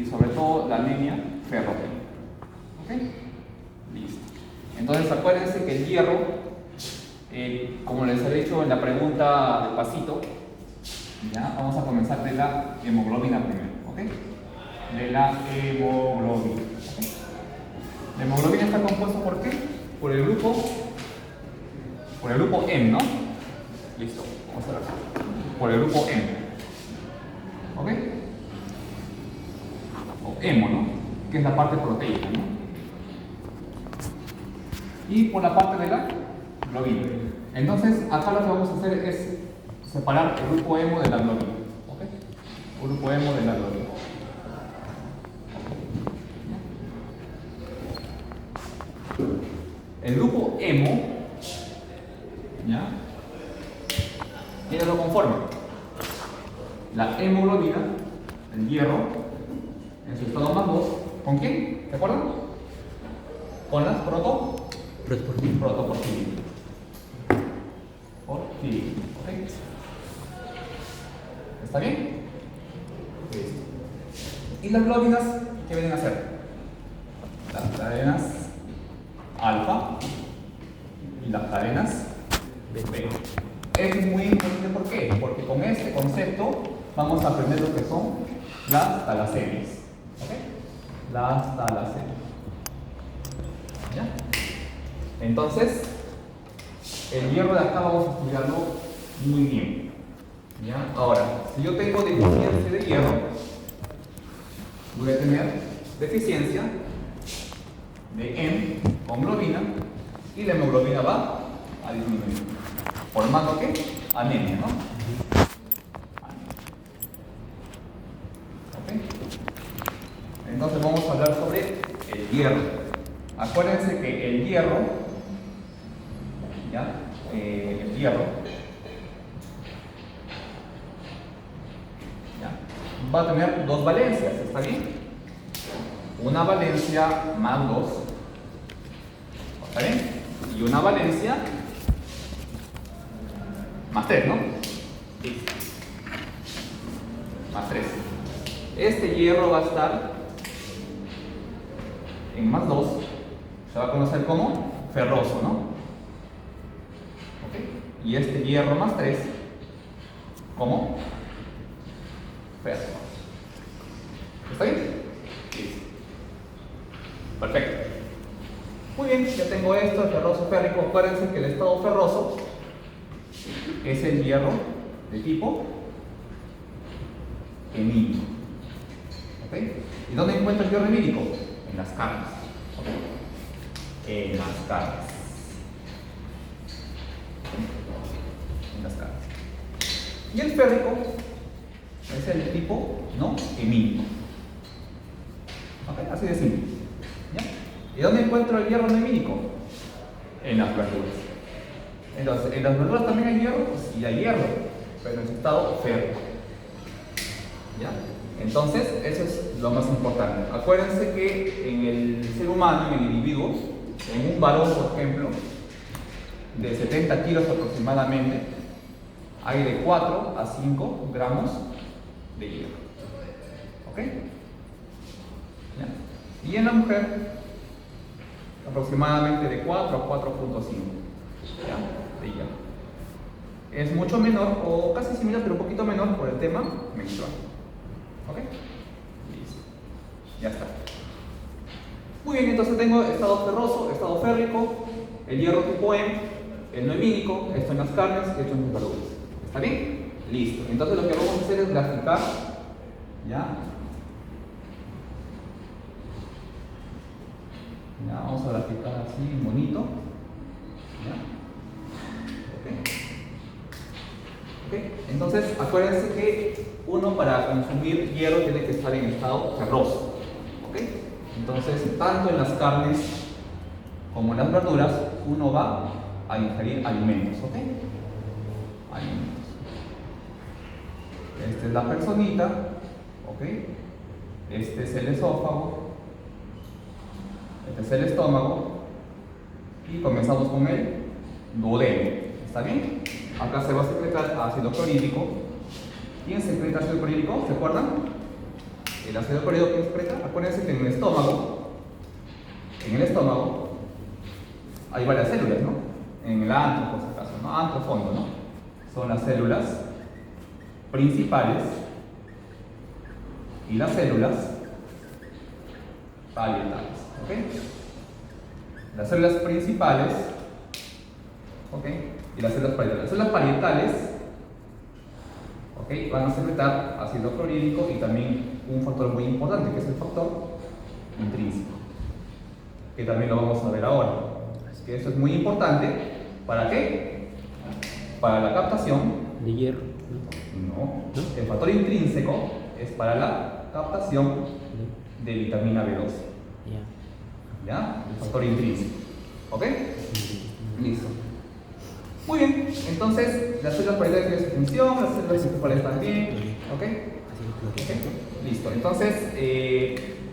y sobre todo la anemia ferropenía. ¿Ok? Listo. Entonces acuérdense que el hierro, como les he dicho en la pregunta del pasito, ya vamos a comenzar de la hemoglobina primero. ¿Ok? De la hemoglobina. ¿Ok? La hemoglobina está compuesta ¿por qué? Por el grupo M, ¿no? Listo, vamos a ver. Por el grupo M. ¿Ok? O hemo, ¿no? Que es la parte proteica, ¿no? Y por la parte de la globina. Entonces, acá lo que vamos a hacer es separar el grupo hemo de la globina. ¿Ok? El grupo hemo de la globina. El grupo hemo, ¿ya? ¿Quiénes lo conforman? La hemoglobina, el hierro, en su estado más 2, ¿con quién? ¿Se acuerdan? Con las protoporfirinas. ¿Ok? ¿Está bien? Listo. ¿Y las globinas qué vienen a hacer? Las cadenas alfa y las cadenas beta. Esto es muy importante, ¿por qué? Porque con este concepto vamos a aprender lo que son las talasemias. ¿Ok? Las talasemias. ¿Ya? Entonces, el hierro de acá vamos a estudiarlo muy bien. ¿Ya? Ahora, si yo tengo deficiencia de hierro, voy a tener deficiencia de M con globina y la hemoglobina va a disminuir, formando ¿qué? Anemia, ¿no? ¿Ok? Entonces vamos a hablar sobre el hierro. Acuérdense que el hierro, ¿ya? El hierro, ¿ya? Va a tener dos valencias, ¿está bien? Una valencia más 2, ¿está bien? Y una valencia más 3, ¿no? Sí. Más 3. Este hierro va a estar en más 2, se va a conocer como ferroso, ¿no? ¿Ok? Y este hierro más 3 como ferroso. ¿Está bien? Sí. Perfecto. Muy bien, ya tengo esto, el ferroso férrico. Acuérdense que el estado ferroso es el hierro de tipo hemínico. ¿Ok? ¿Y dónde encuentro el hierro hemínico? En las carnes. ¿Ok? En las carnes. En las carnes. Y el férrico es el tipo no hemínico. ¿Ok? Así de simple. ¿Ya? ¿Y dónde encuentro el hierro no hemínico? En las verduras. Entonces, ¿en las verduras también hay hierro? Pues sí hay hierro, pero en su estado férrico. ¿Ya? Entonces, eso es lo más importante. Acuérdense que en el ser humano, en el individuo, en un varón, por ejemplo, de 70 kilos aproximadamente, hay de 4 a 5 gramos de hierro. ¿Ok? ¿Ya? Y en la mujer, aproximadamente de 4 a 4.5 de hierro. Es mucho menor, o casi similar, pero un poquito menor por el tema menstrual. ¿Ok? Listo. Ya está. Muy bien, entonces tengo estado ferroso, estado férrico, el hierro tipo M, el no hemínico, esto en las carnes, esto en las verduras. ¿Está bien? Listo. Entonces lo que vamos a hacer es graficar, ¿ya? Ya, vamos a graficar así, bonito. ¿Ya? ¿Ok? Entonces, acuérdense que uno para consumir hierro tiene que estar en estado ferroso. ¿Ok? Entonces, tanto en las carnes como en las verduras, uno va a ingerir alimentos. ¿Ok? Alimentos. Esta es la personita. ¿Ok? Este es el esófago. Este es el estómago. Y comenzamos con el duodeno. ¿Está bien? Acá se va a secretar ácido clorhídrico. ¿Quién secreta ácido clorhídrico? ¿Se acuerdan? el ácido clorhídrico que excreta, acuérdense que en el estómago, hay varias células, ¿no? En el antro, por si acaso, ¿no? Antro fondo, ¿no? Son las células principales y las células parietales, ¿ok? Las células principales, ¿ok? Y las células parietales. Las células parietales, ¿ok? Van a secretar ácido clorhídrico y también un factor muy importante, que es el factor intrínseco, que también lo vamos a ver ahora. Así que esto es muy importante. ¿Para qué? Para la captación de hierro. no. El factor intrínseco es para la captación de vitamina B12. ¿Ya? El factor intrínseco. ¿Ok? Listo. Muy bien. Entonces, las células parietales tienen su función, las células principales también. ¿Ok? Listo. Entonces,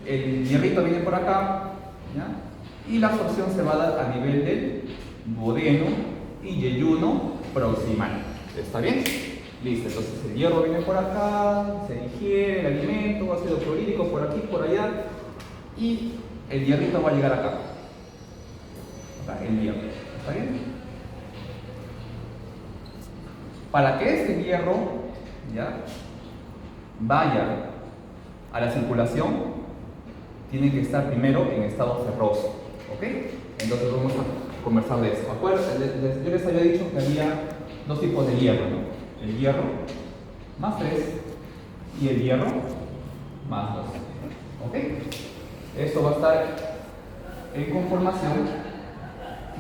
el hierrito viene por acá. ¿Ya? Y la absorción se va a dar a nivel del duodeno y yeyuno proximal. ¿Está bien? Listo, entonces el hierro viene por acá, se digiere el alimento, ácido clorhídrico por aquí, por allá, y el hierrito va a llegar acá. El hierro. ¿Está bien? Para que este hierro ¿ya? vaya a la circulación, tiene que estar primero en estado ferroso. ¿Ok? Entonces vamos a conversar de eso. Acuérdense, yo les había dicho que había dos tipos de hierro, ¿no? El hierro más 3 y el hierro más 2. ¿Ok? Esto va a estar en conformación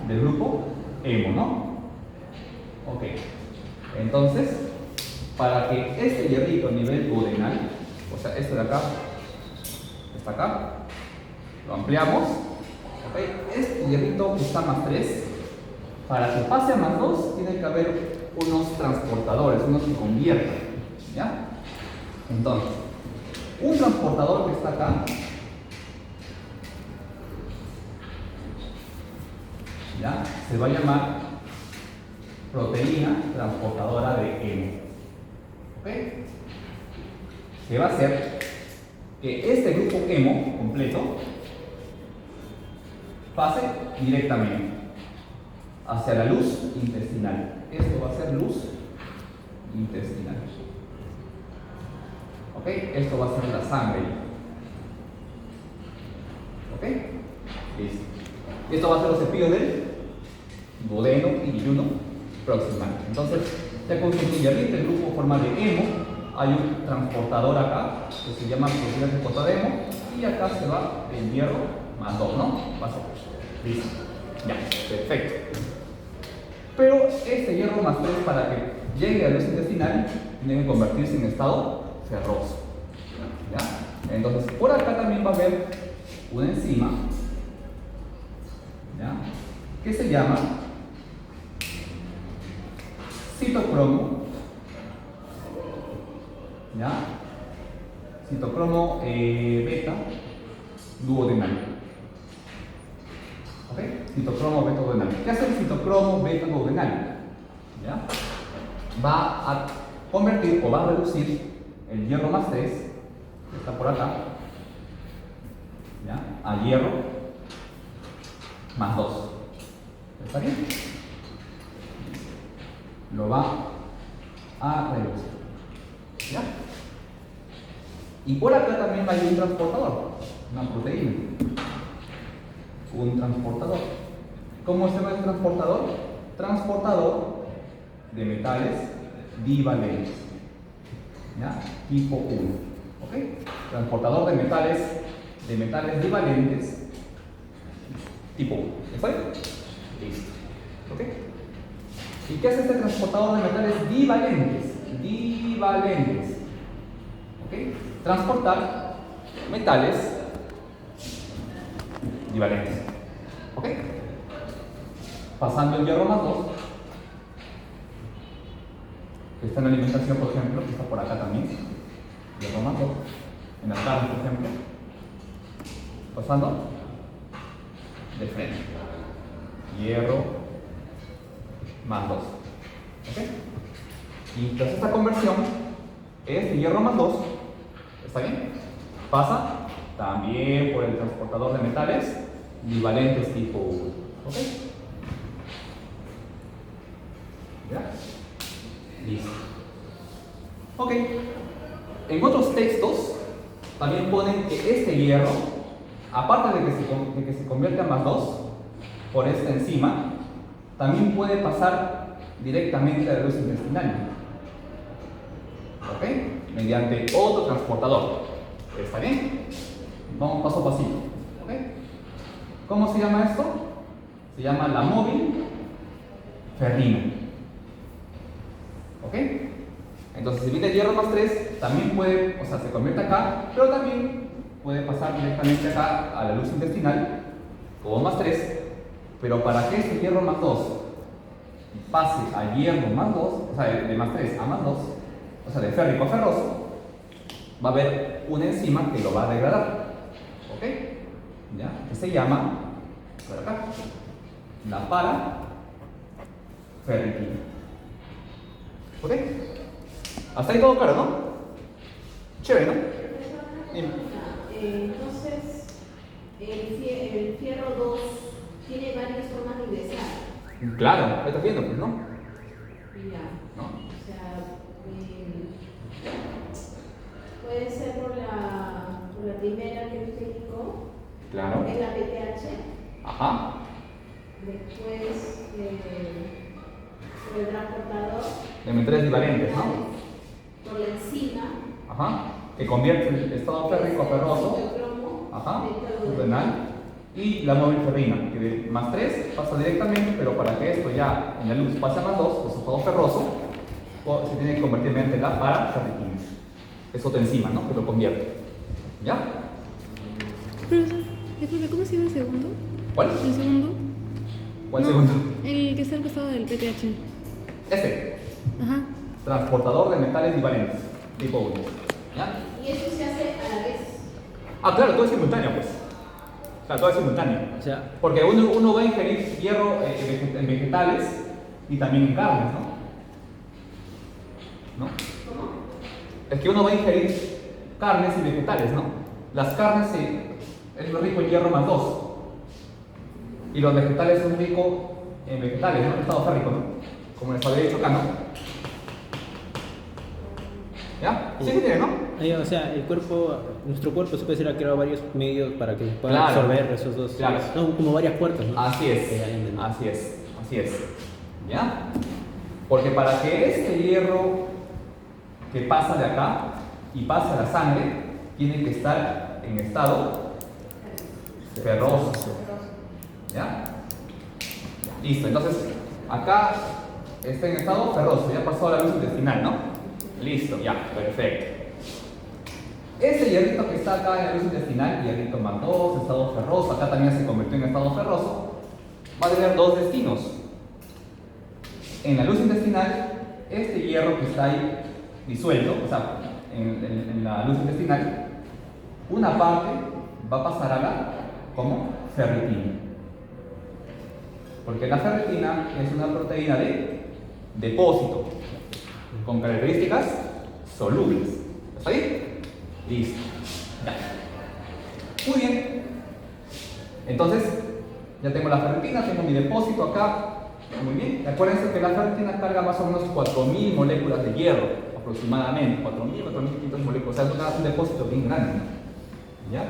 del grupo hemo, ¿no? Ok. Entonces, para que este hierrito a nivel duodenal, o sea, este de acá, está acá, lo ampliamos. ¿Ok? Este hierrito que está más 3, para que pase a más 2, tiene que haber unos transportadores, unos que convierten. ¿Ya? Entonces, un transportador que está acá, ¿ya? Se va a llamar proteína transportadora de hemo. ¿Ok? Que va a hacer que este grupo hemo completo pase directamente hacia la luz intestinal. Esto va a ser luz intestinal. ¿Ok? Esto va a ser la sangre. ¿Ok? Listo. Esto va a ser los cepillos del duodeno y yeyuno proximal. Entonces, ya con su hierrito, el grupo forma de hemo, hay un transportador acá que se llama proteína transportadora de hemo, y acá se va el hierro más 2, ¿no? Va a ser. Listo. Ya, perfecto. Pero este hierro más 3, para que llegue a la luz intestinal, tiene que convertirse en estado ferroso. ¿Ya? Entonces, por acá también va a haber una enzima, ¿ya? Que se llama citocromo, ¿ya? Citocromo beta duodenal. ¿Ok? Citocromo beta duodenal. ¿Qué hace el citocromo beta duodenal? ¿Ya? Va a convertir o va a reducir el hierro más 3, que está por acá, ¿ya? A hierro más 2. ¿Está bien? Lo va a reducir. ¿Ya? Y por acá también hay un transportador, una proteína. Un transportador. ¿Cómo se llama el transportador? Transportador de metales bivalentes. ¿Ya? Tipo 1. ¿Ok? Transportador de metales bivalentes tipo 1. ¿Está bien? Listo. ¿Ok? ¿Y qué hace este transportador de metales bivalentes? Bivalentes. ¿Ok? Transportar metales bivalentes. ¿Ok? Pasando el hierro más 2, que está en la alimentación, por ejemplo, que está por acá también. Hierro más 2. En las carnes, por ejemplo. Pasando de frente. Hierro más 2. ¿Ok? Y tras esta conversión, este hierro más 2, ¿está bien? pasa también por el transportador de metales bivalentes tipo 1. ¿Ok? ¿Ya? Listo. Ok. En otros textos también ponen que este hierro, aparte de que se convierte a +2 por esta enzima, también puede pasar directamente a la luz intestinal. ¿Ok? Mediante otro transportador. ¿Está bien? Vamos paso a pasito. ¿Ok? ¿Cómo se llama esto? Se llama la móvil ferrina. ¿Ok? Entonces, si viene el hierro +3, también puede, o sea, se convierte acá, pero también puede pasar directamente acá a la luz intestinal como +3, pero para que este hierro +2 pase a hierro +2, o sea, de +3 a +2, o sea, de férrico a ferroso, va a haber una enzima que lo va a degradar. ¿Ok? ¿Ya? Que se llama, por acá, la paraferritina. ¿Ok? Hasta ahí todo claro, ¿no? Chévere, ¿no? Entonces, el fierro 2 tiene varias formas de ingresar. Claro, ahí estás viendo, pues, ¿no? Ya. ¿No? O sea, puede ser por la primera que usted indicó, Claro. es la PTH. Ajá. Después, por el transportador. De metales bivalentes, ¿no? Por la enzima. Ajá. Que convierte el estado férrico a ferroso. Ajá. Renal. Y la móvil ferrina, que de +3 pasa directamente, pero para que esto ya en la luz pase a +2, pues estado ferroso, se tiene que convertir mediante la paraferritina. Es otra enzima, ¿no? Que lo convierte. ¿Ya? Profesor, disculpe, ¿cómo se llama el segundo? ¿Cuál? ¿El segundo? ¿Cuál No, segundo? el que está al costado del PTH. Este. Ajá. Transportador de metales bivalentes, tipo 1. ¿Ya? Y eso se hace a la vez. Ah, claro, todo es simultáneo, pues. O sea, todo es simultáneo. O sea, Porque uno va a ingerir hierro en vegetales y también en carnes, ¿no? ¿No? ¿Cómo? Es que uno va a ingerir carnes y vegetales, ¿no? Las carnes es lo rico en hierro +2. Y los vegetales son ricos en vegetales, ¿no? En estado férrico, ¿no? Como les había dicho acá, ¿no? ¿Ya? Sí, sí tiene, ¿no? o sea, nuestro cuerpo se puede decir ha creado varios medios para que pueda Claro. absorber esos dos. Claro. No, como varias puertas, ¿no? Así es, Que hay en el- así es, así es. ¿Ya? Porque para que este hierro que pasa de acá y pasa a la sangre, tiene que estar en estado ferroso. ¿Ya? Listo, entonces acá está en estado ferroso, ya pasó a la luz intestinal, ¿no? Listo, ya, perfecto. Este hierrito que está acá en la luz intestinal, hierrito +2, estado ferroso, acá también se convirtió en estado ferroso, va a tener dos destinos. En la luz intestinal, este hierro que está ahí disuelto, o sea, en la luz intestinal, una parte va a pasar a la, ¿cómo? Ferritina. Porque la ferritina es una proteína de depósito, con características solubles. ¿Está bien? Listo. Ya. Muy bien. Entonces, ya tengo la ferritina, tengo mi depósito acá. Muy bien. Acuérdense que la ferritina carga más o menos 4000 moléculas de hierro, aproximadamente. 4000, 4500 moléculas. O sea, es un depósito bien grande. ¿Ya?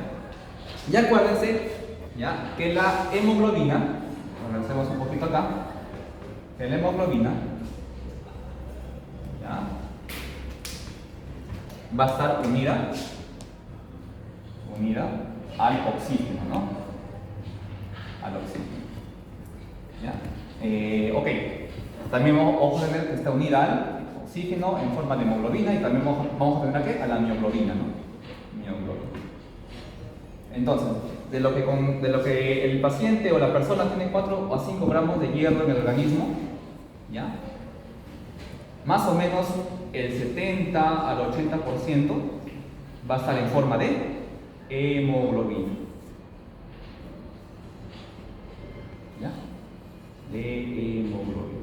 Y acuérdense, ¿ya? Que la hemoglobina, avancemos un poquito acá, que la hemoglobina, ¿ya? Va a estar unida al oxígeno, ¿no? Al oxígeno. ¿Ya? Ok. También vamos a tener que está unida al oxígeno en forma de hemoglobina y también vamos a tener aquí a la mioglobina, ¿no? Mioglobina. Entonces, de lo que el paciente o la persona tiene 4 a 5 gramos de hierro en el organismo, ¿ya? Más o menos el 70 al 80% va a estar en forma de hemoglobina. ¿Ya? De hemoglobina.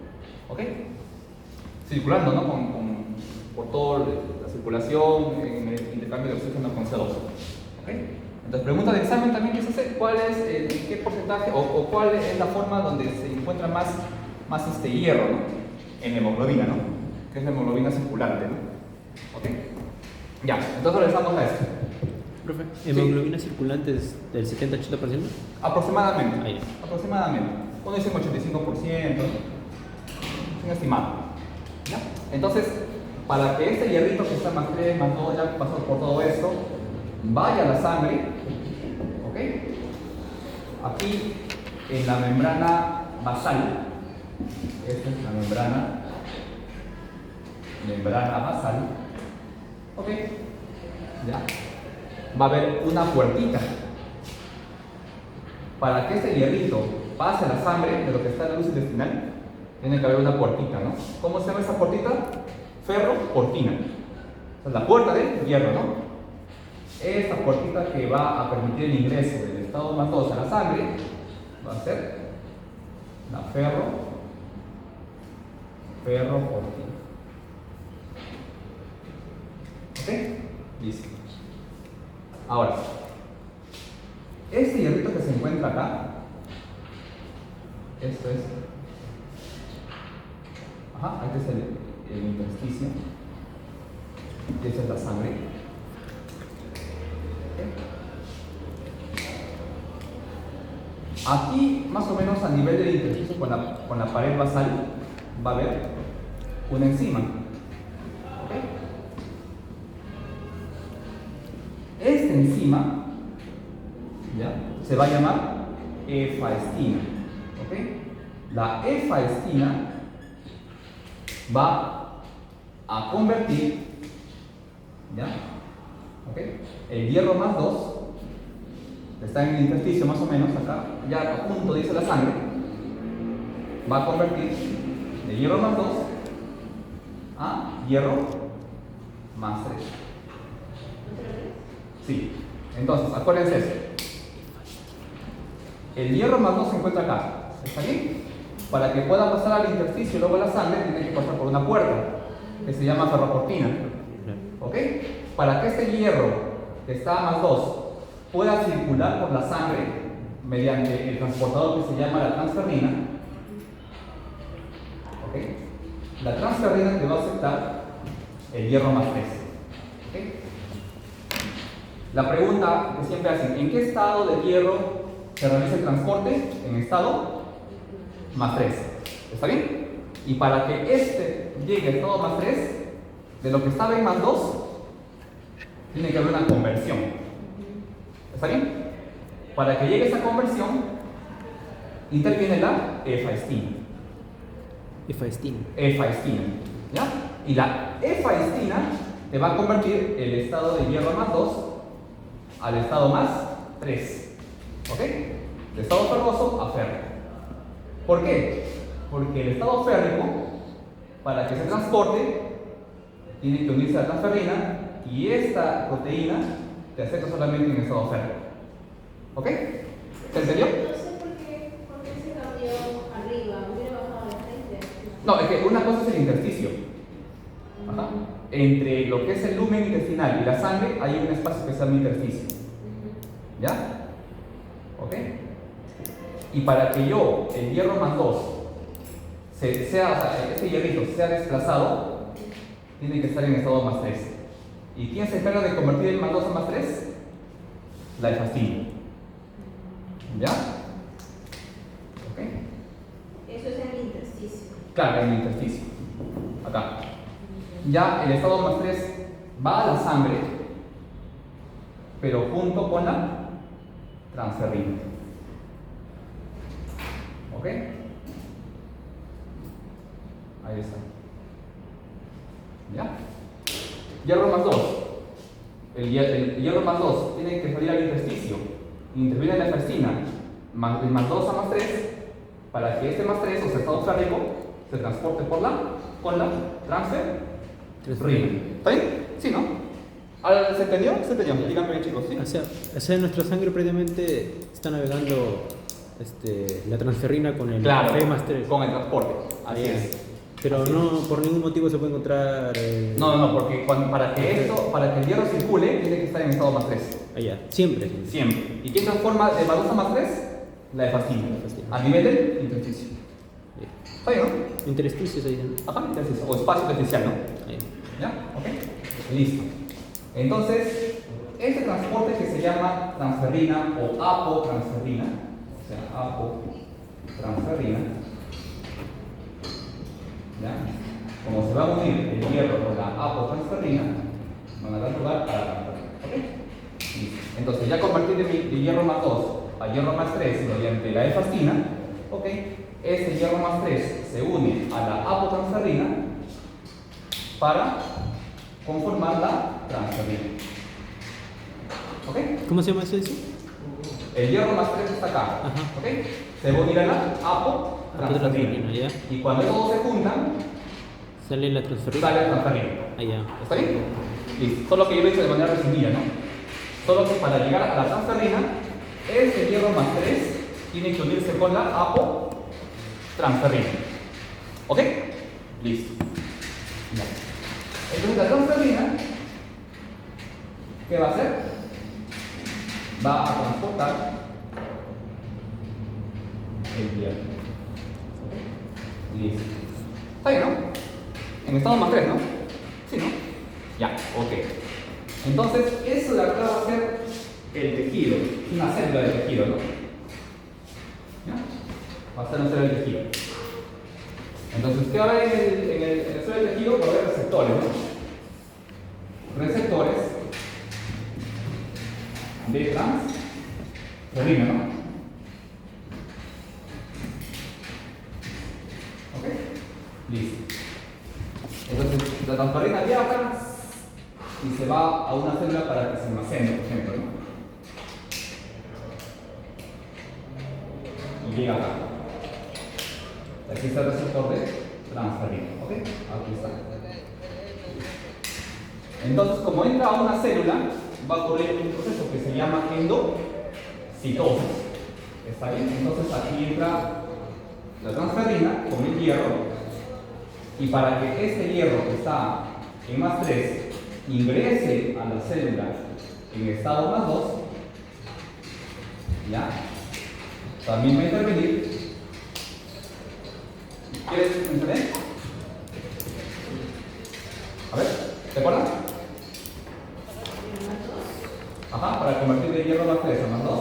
¿Ok? Circulando, ¿no? Por toda la circulación en el intercambio de oxígeno con CO2. Las preguntas de examen también quise hacer cuál es, qué porcentaje o cuál es la forma donde se encuentra más hierro, ¿no? En la hemoglobina, ¿no? Que es la hemoglobina circulante, ¿no? ¿Ok? Ya, entonces regresamos a esto. Profe, ¿hemoglobina circulante es del 70-80%? Aproximadamente. Ahí. Aproximadamente. Uno dice un 85%, es un estimado. ¿Ya? Entonces, para que este hierrito que está más 3, más 2, ya pasó por todo esto, vaya a la sangre, ¿ok? Aquí en la membrana basal, esta es la membrana basal, ¿ok? Ya. Va a haber una puertita. Para que este hierrito pase a la sangre de lo que está en la luz intestinal, tiene que haber una puertita, ¿no? ¿Cómo se llama esa puertita? Ferroportina. O sea, la puerta de hierro, ¿no? Esta puertita que va a permitir el ingreso del estado más 2 a la sangre va a ser la ferroportina. ¿Ok? Listo. Ahora, este hierrito que se encuentra acá, esto es, este es el intersticio, y esta es la sangre. Aquí, más o menos a nivel del intersticio con la pared basal, va a haber una enzima. ¿Ok? Esta enzima, ¿ya?, se va a llamar efaestina. ¿Ok? La efaestina va a convertir, ¿ya?, ¿ok?, el hierro más 2, que está en el intersticio más o menos acá, ya a punto dice la sangre, va a convertir de hierro más 2 a hierro más 3. Sí, entonces acuérdense esto. El hierro más 2 se encuentra acá, ¿está bien? Para que pueda pasar al intersticio y luego a la sangre, tiene que pasar por una puerta que se llama ferroportina. ¿Ok? Para que este hierro que está a más 2 pueda circular por la sangre mediante el transportador que se llama la transferrina, ¿ok?, la transferrina te va a aceptar el hierro más 3. ¿Ok? La pregunta que siempre hacen: ¿en qué estado de hierro se realiza el transporte? En estado más 3. ¿Está bien? Y para que este llegue al estado más 3, de lo que estaba en más 2, tiene que haber una conversión. ¿Está bien? Para que llegue esa conversión, interviene la efaestina. Efaestina. ¿Ya? Y la efaestina te va a convertir el estado de hierro más 2 al estado más 3. ¿Ok? De estado ferroso a férrico. ¿Por qué? Porque el estado férrico, para que se transporte, tiene que unirse a la transferrina, y esta proteína te acepta solamente en estado férrico. ¿Ok? ¿Se entendió? No sé por qué se cambió arriba, hubiera bajado la frente. No, es que una cosa es el intersticio. Ajá. Entre lo que es el lumen intestinal y la sangre hay un espacio que se llama intersticio. ¿Ya? ¿Ok? Y para que el hierro más 2, este hierrito sea desplazado, tiene que estar en estado más 3. ¿Y quién se encarga de convertir el más 2 a más 3? La efaestina. ¿Ya? ¿Ok? Eso es el intersticio. Claro, en el intersticio. Acá. Ya el estado más 3 va a la sangre, pero junto con la transferrina. ¿Ok? Ahí está. ¿Ya? Hierro más 2. El hierro más 2 tiene que salir al intersticio. Interviene la efaestina. El más 2 a más 3, para que este más 3, o sea, estado férrico, se transporte con la transferrina. ¿Está bien? ¿Sí, no? ¿Se entendió? ¿Se entendió? Díganme bien, chicos, ¿sí? O sea, nuestra sangre previamente está navegando la transferrina con el Claro, F más 3. con el transporte. Así es. Pero Así no, es. por ningún motivo se puede encontrar. No, porque para que el hierro circule, tiene que estar en estado más 3. Allá, siempre. Siempre. ¿Y quién transforma de más 2 a más 3? La efastina. A nivel del intersticio. ¿Está bien, no? Intersticios ahí, ¿no? Ajá, intersticio. O espacio intersticial, ¿no? Ahí. ¿Ya? ¿Ok? Listo. Entonces, este transporte que se llama transferrina o apotransferrina, o sea, apotransferrina, ¿ya? Como se va a unir el hierro con la apotransferrina, van a dar lugar a la transferrina. ¿Ok? Listo. Entonces, ya convertir de hierro más 2 a hierro más 3 mediante la efastina, ¿ok? Este hierro más 3 se une a la apotransferrina para conformar la transferrina. ¿Ok? ¿Cómo se llama eso? El hierro más 3 está acá. Ajá. ¿Ok? Se va a unir a la apotransferrina. Apotransferrina, ya. Y cuando todos se juntan, Sale la transferrina. sale la transferrina. Allá. ¿Está bien? Listo. Solo que yo lo he hecho de manera resumida, ¿no? Solo que para llegar a la transferrina, este hierro más 3 tiene que unirse con la apotransferrina. ¿Ok? Listo. Ya. Entonces la transferrina, ¿qué va a hacer? Va a transportar el hierro. ¿Ok? Listo. ¿Está bien, no? En estado más 3, ¿no? Sí, ¿no? Ya, ok. Entonces, eso de acá va a ser el tejido, una célula de tejido, ¿no? ¿Ya? Va a ser una célula de tejido. Entonces, ¿qué va a haber en el célula de tejido? Va a haber receptores, ¿no? Receptores de transferrina, ¿no? ¿Ok? Listo. Entonces, la transferrina viaja y se va a una célula para que se almacene, por ejemplo, ¿no? Y llega acá. Aquí está el receptor de transferrina, ¿ok? Aquí está. Entonces, como entra a una célula, va a ocurrir un proceso que se llama endocitosis. ¿Está bien? Entonces, aquí entra la transferrina con el hierro. Y para que este hierro que está en más 3 ingrese a la célula en estado más 2, ¿ya? También va a intervenir. ¿Quieres entender? A ver, ¿te acuerdas? Ajá, para convertir de hierro más 3 a más 2,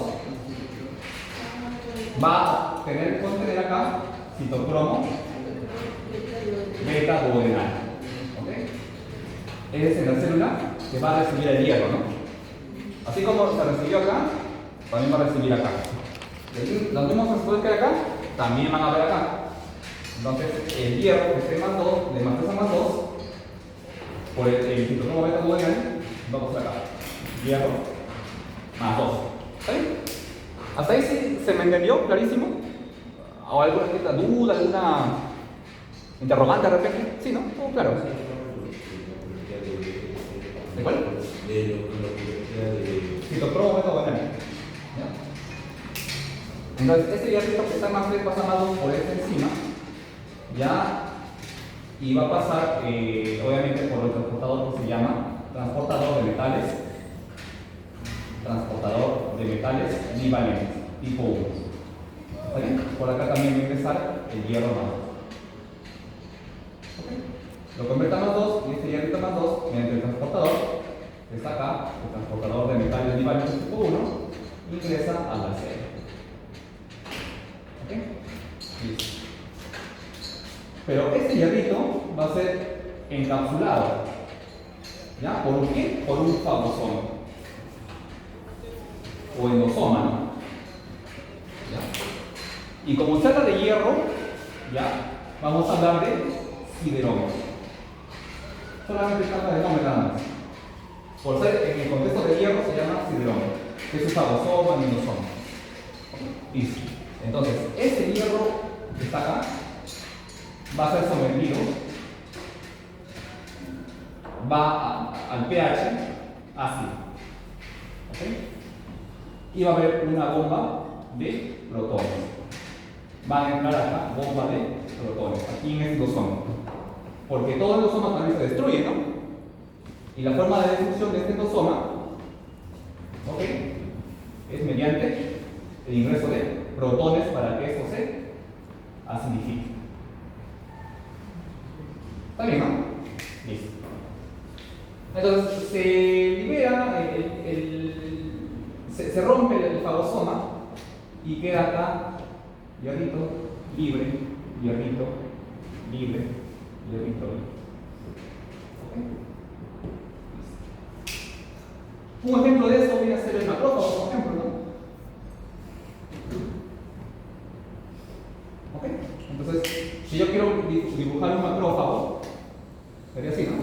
va a contener acá citocromo beta duodenal. ¿Ok? Es la célula que va a recibir el hierro, ¿no? Así como se recibió acá, también va a recibir acá. Los mismos receptores que hay acá, también van a ver acá. Entonces, el hierro que esté más 2, de más 3 a más 2, por el citocromo beta duodenal, va a pasar acá. Hierro más 2. ¿Está bien? ¿Hasta ahí sí se me entendió? ¿Clarísimo? ¿O alguna duda, alguna interrogante de repente? Sí, ¿no? Oh, claro. ¿De cuál? Citocromo beta duodenal. ¿Ya? Entonces, este hierrito que está más 3 pasa más 2 por esta enzima, ¿ya? Y va a pasar, obviamente, por el transportador que se llama transportador de metales. Transportador de metales bivalentes, tipo 1. ¿Está bien? Por acá también va a ingresar el hierro más 2. ¿Okay? Lo convierte a más 2 y este hierrito más 2 mediante el transportador que está acá, el transportador de metales bivalentes tipo 1, ingresa a la célula. ¿Ok? Listo. Pero este hierrito va a ser encapsulado. ¿Ya? ¿Por qué? Por un fagosoma o endosoma, ¿no? ¿Ya? Y como se habla de hierro, ¿ya? Vamos a hablar de siderómeros. Solamente se habla de nombre nada más. Por ser en el contexto de hierro se llama siderómero, que es un fagosoma y endosoma. Listo. Entonces, este hierro que está acá va a ser sometido, al pH ácido. ¿Ok? Y va a haber una bomba de protones. Van a entrar acá bomba de protones, aquí en este endosoma. Porque todo el endosoma también se destruye, ¿no? Y la forma de destrucción de este endosoma ¿Ok? Es mediante el ingreso de protones para que esto se acidifique. ¿Está bien, no? Listo. Entonces se libera, se rompe el fagosoma y queda acá hierrito libre, hierrito libre, hierrito libre. ¿Ok? Un ejemplo de esto viene a ser el macrófago, por ejemplo, ¿no? ¿Ok? Entonces, si yo quiero dibujar un macrófago, sería así, ¿no?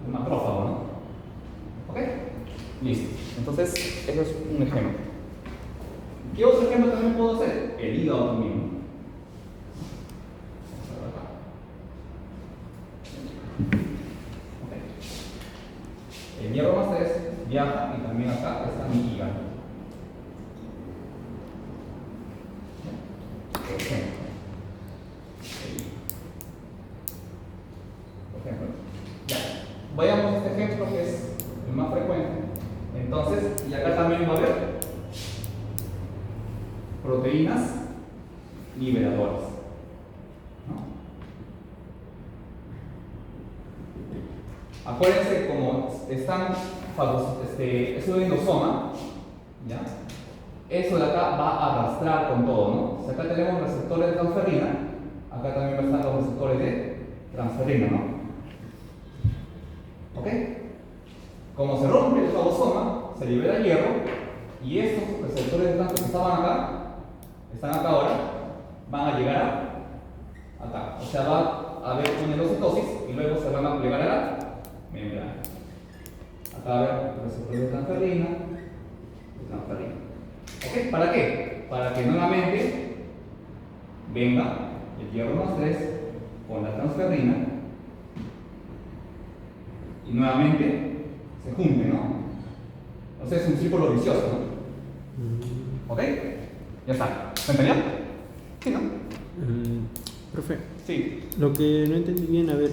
Un macrófago, ¿no? ¿Ok? Listo. Entonces, eso es un ejemplo. ¿Qué otro ejemplo también puedo hacer? El hígado también. Ok. El hierro más 3 viaja y también acá está mi hígado. Por ejemplo. Por ejemplo. Ya. Vayamos a este ejemplo que es el más frecuente. Entonces, y acá también va a haber proteínas liberadoras. ¿No? Acuérdense, como están es un endosoma, ¿ya? Eso de acá va a arrastrar con todo, ¿no? Si acá tenemos receptores de transferrina, acá también van a estar los receptores de transferrina, ¿no? ¿Ok? Como se rompe el fagosoma, se libera hierro y estos receptores de transferrina que estaban acá, están acá ahora, van a llegar acá. O sea, va a haber una endocitosis y luego se van a plegar a la membrana. Acá va a haber receptores de transferrina. ¿Ok? ¿Para qué? Para que nuevamente venga el hierro más 3 con la transferrina y nuevamente se junte, ¿no? O sea, es un círculo vicioso, ¿no? ¿Ok? Ya está. ¿Se entendió? Sí, ¿no? Profe, Sí. lo que no entendí bien, a ver,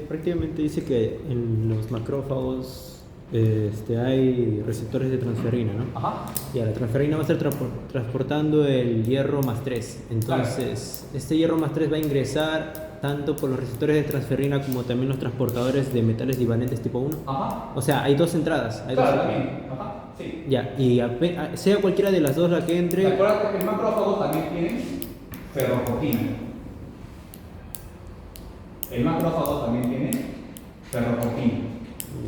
prácticamente dice que en los macrófagos hay receptores de transferrina, ¿no? Ajá. Y la transferrina va a estar transportando el hierro más 3. Entonces, este hierro más 3 va a ingresar tanto por los receptores de transferrina como también los transportadores de metales divalentes tipo 1. Ajá. O sea, hay dos entradas. Hay Claro, dos... también. Ajá. Sí. Ya, y sea cualquiera de las dos la que entre. Recuerda que el macrófago también tiene ferroportina. El macrófago también tiene ferroportina.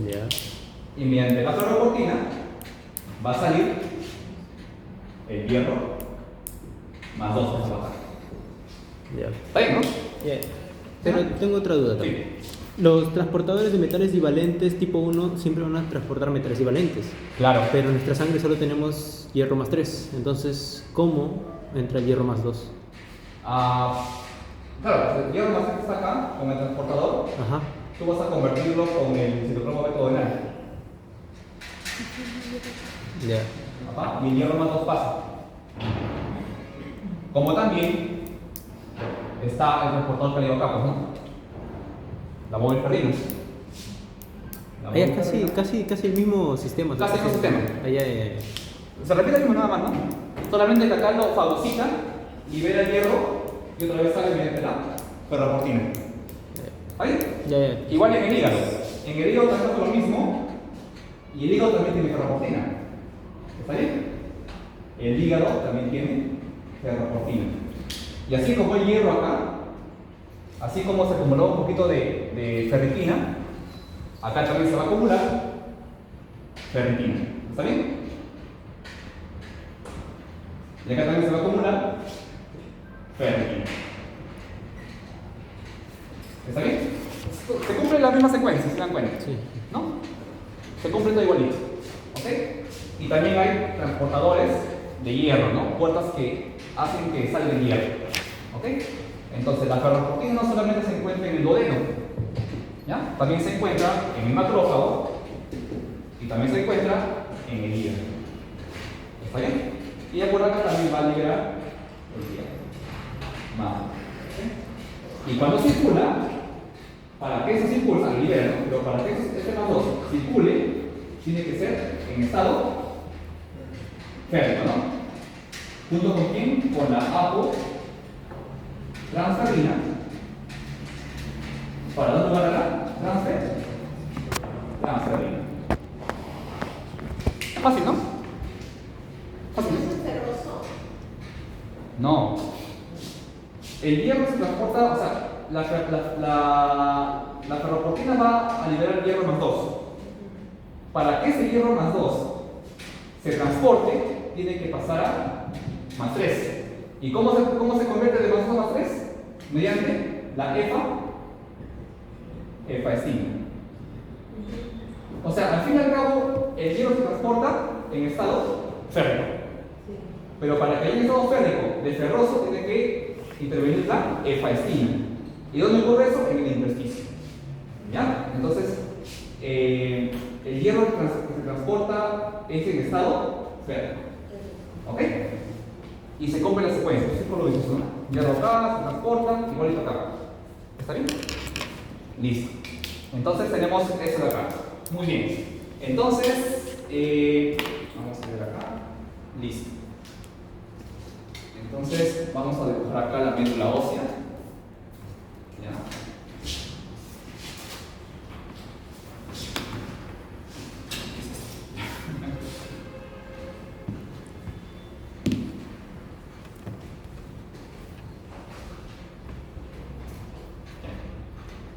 Ya. Y mediante la ferroportina va a salir el hierro más 2 que se va a bajar. Ya. ¿Está bien, no? Ya. Pero tengo otra duda también. Sí. Los transportadores de metales divalentes tipo 1 siempre van a transportar metales divalentes. Claro. Pero en nuestra sangre solo tenemos hierro más 3. Entonces, ¿cómo entra el hierro más 2? Claro, el hierro más 3 está acá con el transportador. Ajá. Tú vas a convertirlo con el citocromo betodenal. Ya. Ajá. Y el hierro más 2 pasa. Como también está el transportador caliocapos, ¿no? La móvil ferrina. Ahí es casi el mismo sistema. Casi el mismo sistema. Allá, Se repite el mismo nada más, ¿no? Solamente que acá lo fagocita, libera el hierro y otra vez sale mediante la ferroportina. ¿Ahí? ya. Igual en el hígado. En el hígado también hace lo mismo y el hígado también tiene ferroportina. ¿Está bien? El hígado también tiene ferroportina. Y así como el hierro acá, así como se acumuló un poquito de ferritina, acá también se va a acumular ferritina. ¿Está bien? Y acá también se va a acumular ferritina. ¿Está bien? Se cumple la misma secuencia, se dan cuenta. Sí. ¿No? Se cumple todo igualito. ¿Ok? Y también hay transportadores de hierro, ¿no? Puertas que hacen que salga el hierro. ¿Ok? Entonces la ferroportina no solamente se encuentra en el duodeno, ¿ya? También se encuentra en el macrófago y también se encuentra en el hígado. ¿Está bien? Y por acá también va a liberar el hígado. Más. ¿Ok? Y cuando circula, para que eso circule, libera, ¿no? Pero para que este más 2 circule, tiene que ser en estado férrico, ¿no? ¿Junto con quién? Con la apotransferrina. ¿Para dónde va la transferrina? Fácil, ¿no? Fácil. ¿No es un ferroso? No. El hierro se transporta, o sea, la ferroportina va a liberar hierro más 2. Para que ese hierro más 2 se transporte, tiene que pasar a más 3. ¿Y cómo se convierte de más 2 a más 3? Mediante la efacina. O sea, al fin y al cabo, el hierro se transporta en estado férrico. Pero para que haya un estado férrico de ferroso, tiene que intervenir la efacina. ¿Y dónde ocurre eso? En el intersticio. ¿Ya? Entonces, el hierro que se transporta es en estado férrico. ¿Ok? Y se cumple la secuencia. Así por lo dicho, ¿no? Hierro acá, se transporta, igualito acá. ¿Está bien? Listo. Entonces tenemos eso de acá. Muy bien. Entonces, vamos a ver acá. Listo. Entonces, vamos a dibujar acá la médula ósea. ¿Ya?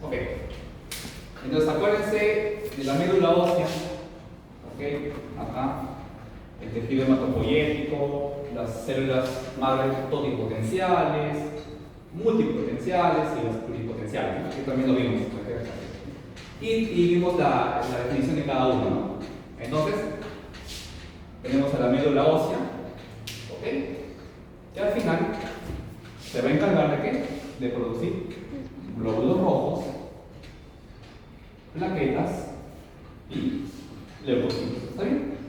Ok. Entonces, acuérdense de la médula ósea. Ok. Acá. El tejido hematopoyético, las células madre totipotenciales, multipotenciales y las pluripotenciales, ¿no? Que también lo vimos. Y vimos la definición de cada uno, ¿no? Entonces, tenemos a la médula ósea, ¿ok? Y al final se va a encargar de qué? De producir glóbulos rojos, plaquetas y leucocitos. ¿Está bien?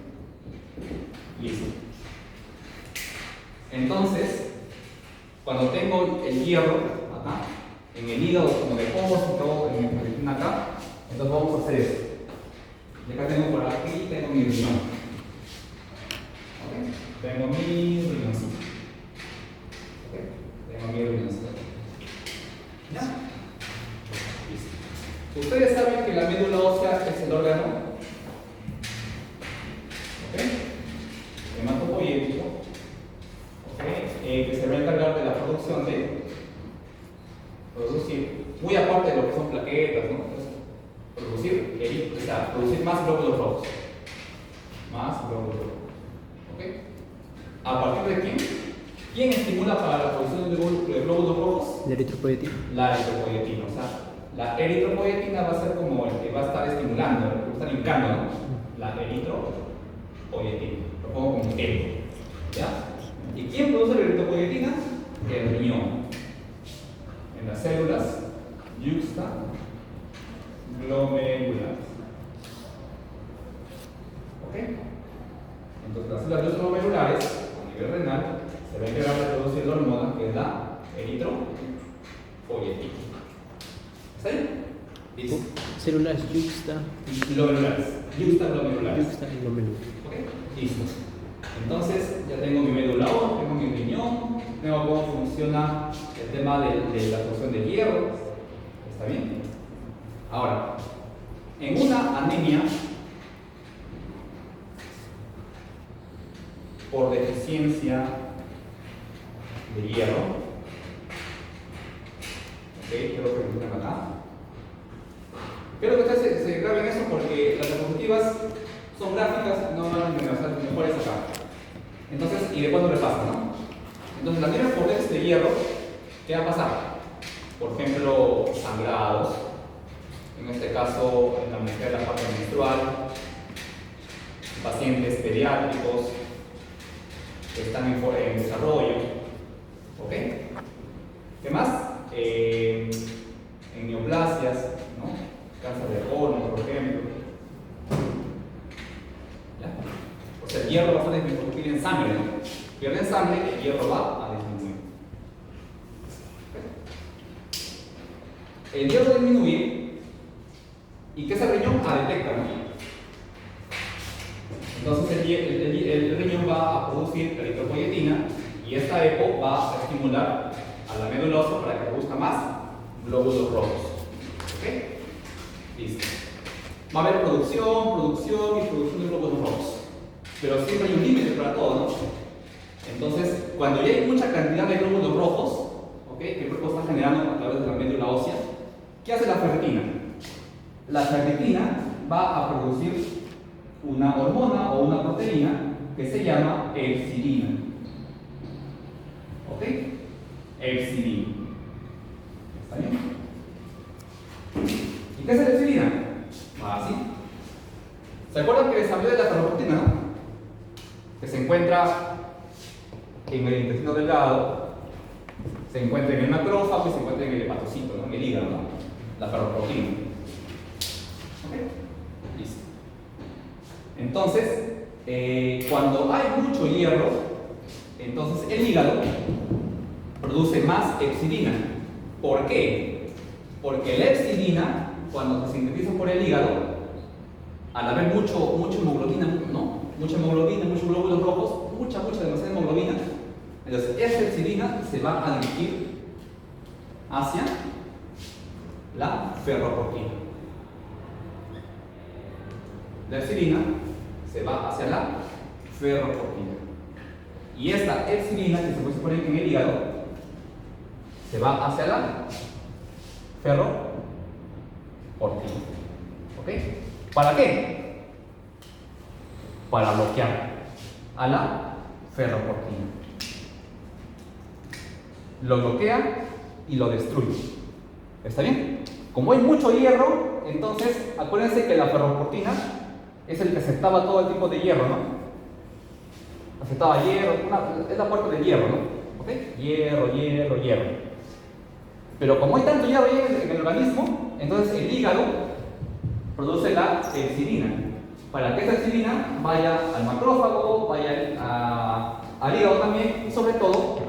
Listo. Entonces, cuando tengo el hierro acá, en el hígado como depósito, en el intestino acá, entonces vamos a hacer esto. Y acá tengo por aquí, tengo mi riñón. ¿Okay? Tengo mi riñoncito. ¿Okay? Tengo mi riñoncito. ¿Ya? Listo. Ustedes saben que la médula ósea es el órgano, ¿ok?, hematopoyético, ¿okay?, que se va a encargar de la producción de producir, muy aparte de lo que son plaquetas, ¿no? Producir más glóbulos rojos. Más glóbulos rojos. ¿Ok? ¿A partir de quién? ¿Quién estimula para la producción de glóbulos rojos? La eritropoyetina. La eritropoyetina. O sea, la eritropoyetina va a ser como el que va a estar estimulando, el que va a estar hincando, ¿no? La eritropoyetina. Lo pongo como el. ¿Ya? ¿Y quién produce la eritropoyetina? El riñón. En las células yuxtaglomerulares. ¿Ok? Entonces, las células yuxtaglomerulares, a nivel renal, se va a encargar de producir la hormona que es la eritropoyetina. ¿Está bien? ¿Listo? Células Glomerares. Yuxtaglomerulares. yuxtaglomerulares. ¿Ok? Listo. Entonces, ya tengo mi médula ósea, tengo mi riñón, tengo cómo funciona el tema de la absorción de hierro. ¿Está bien? Ahora, en una anemia por deficiencia de hierro, ok, creo que lo ponen acá. Quiero que ustedes se graben eso porque las diapositivas son gráficas, no van a ser mejores acá. Entonces, y después lo repasan, ¿no? Entonces, la anemia por déficit de hierro, ¿qué va a pasar? Por ejemplo, sangrados, en este caso, en la mujer la parte menstrual, pacientes pediátricos que están en desarrollo, ¿ok? ¿Qué más? En neoplasias, ¿no? Cáncer de colon, por ejemplo. ¿Ya? O sea, el hierro va a estar disminuido porque en sangre, ¿no? Pierden sangre, el hierro va a disminuir. El hierro va a disminuir. ¿Y qué es el riñón? Detecta, ¿no? Entonces el riñón va a producir eritropoyetina y esta EPO va a estimular a la médula ósea para que produzca más glóbulos rojos. ¿Ok? Listo. Va a haber producción de glóbulos rojos. Pero siempre hay un límite para todo, ¿no? Entonces, cuando ya hay mucha cantidad de glóbulos rojos, ¿ok?, que el cuerpo está generando a través de la médula ósea, ¿qué hace la ferritina? La ferritina va a producir una hormona o una proteína que se llama epsilina. ¿Ok? Epsilina. ¿Está bien? ¿Y qué es la epsilina? Así. ¿Se acuerdan que les hablé de la ferroportina, no? Que se encuentra en el intestino delgado, se encuentra en el macrófago y se encuentra en el hepatocito, ¿no?, en el hígado, ¿no? La ferroportina. ¿Ok? Listo. Entonces, cuando hay mucho hierro, entonces el hígado produce más epsilina. ¿Por qué? Porque la epsilina, cuando se sintetiza por el hígado, al haber mucha hemoglobina, ¿no?, mucha hemoglobina, muchos glóbulos rojos, demasiada hemoglobina, entonces esta epsilina se va a dirigir hacia la ferroportina. La epsilina se va hacia la ferroportina. Y esta epsilina que se puede poner en el hígado se va hacia la ferroportina. ¿Ok? ¿Para qué? Para bloquear a la ferroportina. Lo bloquea y lo destruye. ¿Está bien? Como hay mucho hierro, entonces acuérdense que la ferroportina es el que aceptaba todo el tipo de hierro, ¿no? Aceptaba hierro, es la puerta del hierro, ¿no? ¿Ok? Hierro. Pero como hay tanto hierro en el organismo, entonces el hígado produce la epsilina, para que esa epsilina vaya al macrófago, vaya al hígado también y sobre todo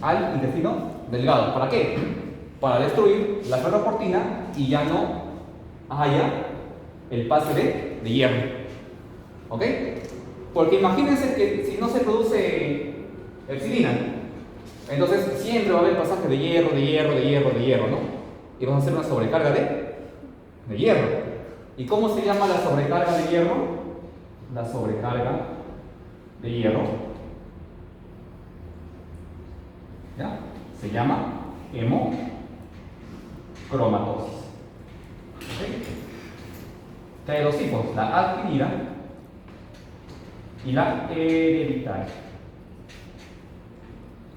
al intestino delgado. ¿Para qué? Para destruir la ferroportina y ya no haya el pase de hierro. ¿Ok? Porque imagínense que si no se produce epsilina, entonces siempre va a haber pasaje de hierro, ¿no? Y vamos a hacer una sobrecarga de hierro. ¿Y cómo se llama la sobrecarga de hierro? La sobrecarga de hierro, ¿ya?, se llama hemocromatosis. ¿Okay? Que hay dos tipos, la adquirida y la hereditaria.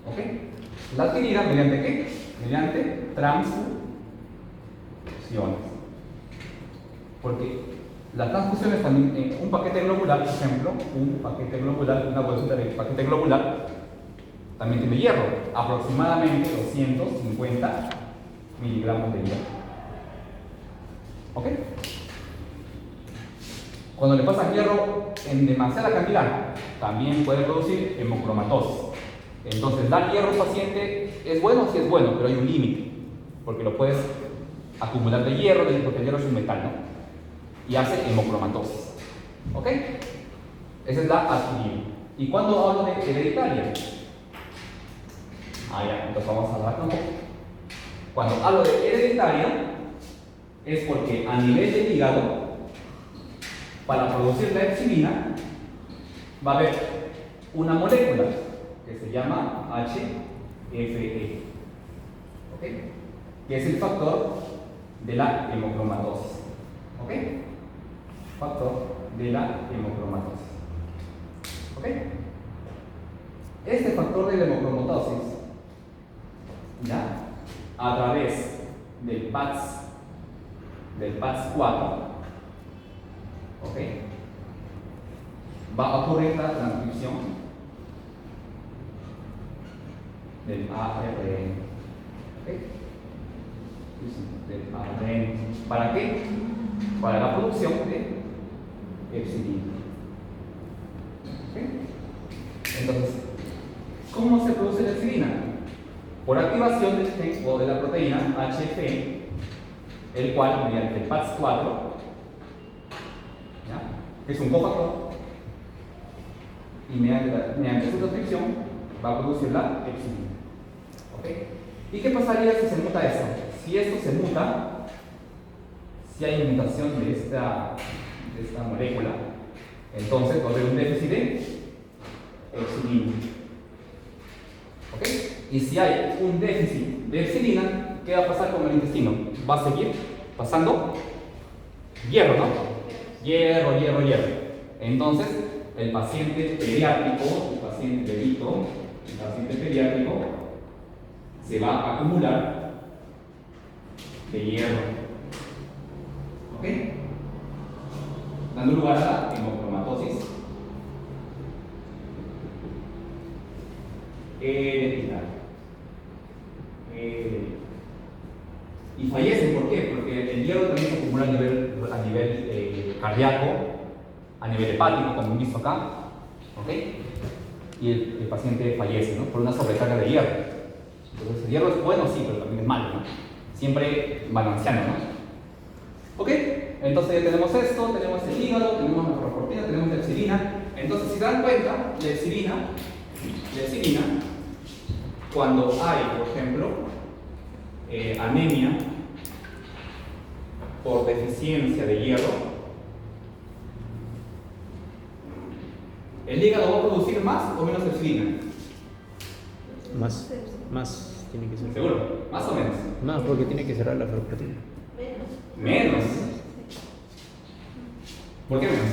¿Ok? La adquirida, ¿mediante qué? Mediante transfusiones. Porque las transfusiones también, un paquete globular, por ejemplo, una bolsita de paquete globular, también tiene hierro, aproximadamente 250 miligramos de hierro. ¿Ok? Cuando le pasas hierro en demasiada cantidad, también puede producir hemocromatosis. Entonces, dar hierro al paciente es bueno, sí es bueno, pero hay un límite, porque lo puedes acumular de hierro, porque el hierro es un metal, ¿no? Y hace hemocromatosis. ¿Ok? Esa es la adquirida. ¿Y cuando hablo de hereditaria? Ya, entonces vamos a hablar un poco. Cuando hablo de hereditaria, es porque a nivel del hígado, para producir la epsilina, va a haber una molécula que se llama HFE, ¿ok?, que es el factor de la hemocromatosis. ¿Ok? Factor de la hemocromatosis. ¿Ok? Este factor de la hemocromatosis, ¿ya?, a través del PAX4, ¿ok?, va a ocurrir la transcripción del ARN. ¿Ok? Del ARN. ¿Para qué? Para la producción de epsilina. ¿Ok? Entonces, ¿cómo se produce la epsilina? Por activación del gen o de la proteína HFE, el cual, mediante el PAX4, ¿ya?, que es un cofactor, y mediante su transcripción va a producir la epsilina. ¿Ok? ¿Y qué pasaría si se muta esto? Si esto se muta, si hay mutación de esta molécula, entonces va a haber un déficit de epsilina. ¿Ok? Y si hay un déficit de epsilina, ¿qué va a pasar con el intestino? Va a seguir pasando hierro, ¿no? Hierro, hierro, hierro. Entonces, el paciente pediátrico, el paciente bebito, el paciente pediátrico se va a acumular de hierro. ¿Ok? Dando lugar a la hemocromatosis hereditaria. Y fallecen, ¿por qué? Porque el hierro también se acumula a nivel cardíaco, a nivel hepático, como hemos visto acá, ¿ok? Y el paciente fallece, ¿no? Por una sobrecarga de hierro. Entonces, el hierro es bueno, sí, pero también es malo, ¿no? Siempre balanceando, ¿no? ¿Ok? Entonces ya tenemos esto, tenemos el hígado, tenemos la ferroportina, tenemos la epsilina. Entonces, si se dan cuenta, la epsilina, cuando hay, por ejemplo, anemia por deficiencia de hierro, ¿el hígado va a producir más o menos epsilina? Más tiene que ser. ¿Seguro? ¿Más o menos? Más, porque tiene que cerrar la ferroportina. Menos. ¿Por qué menos?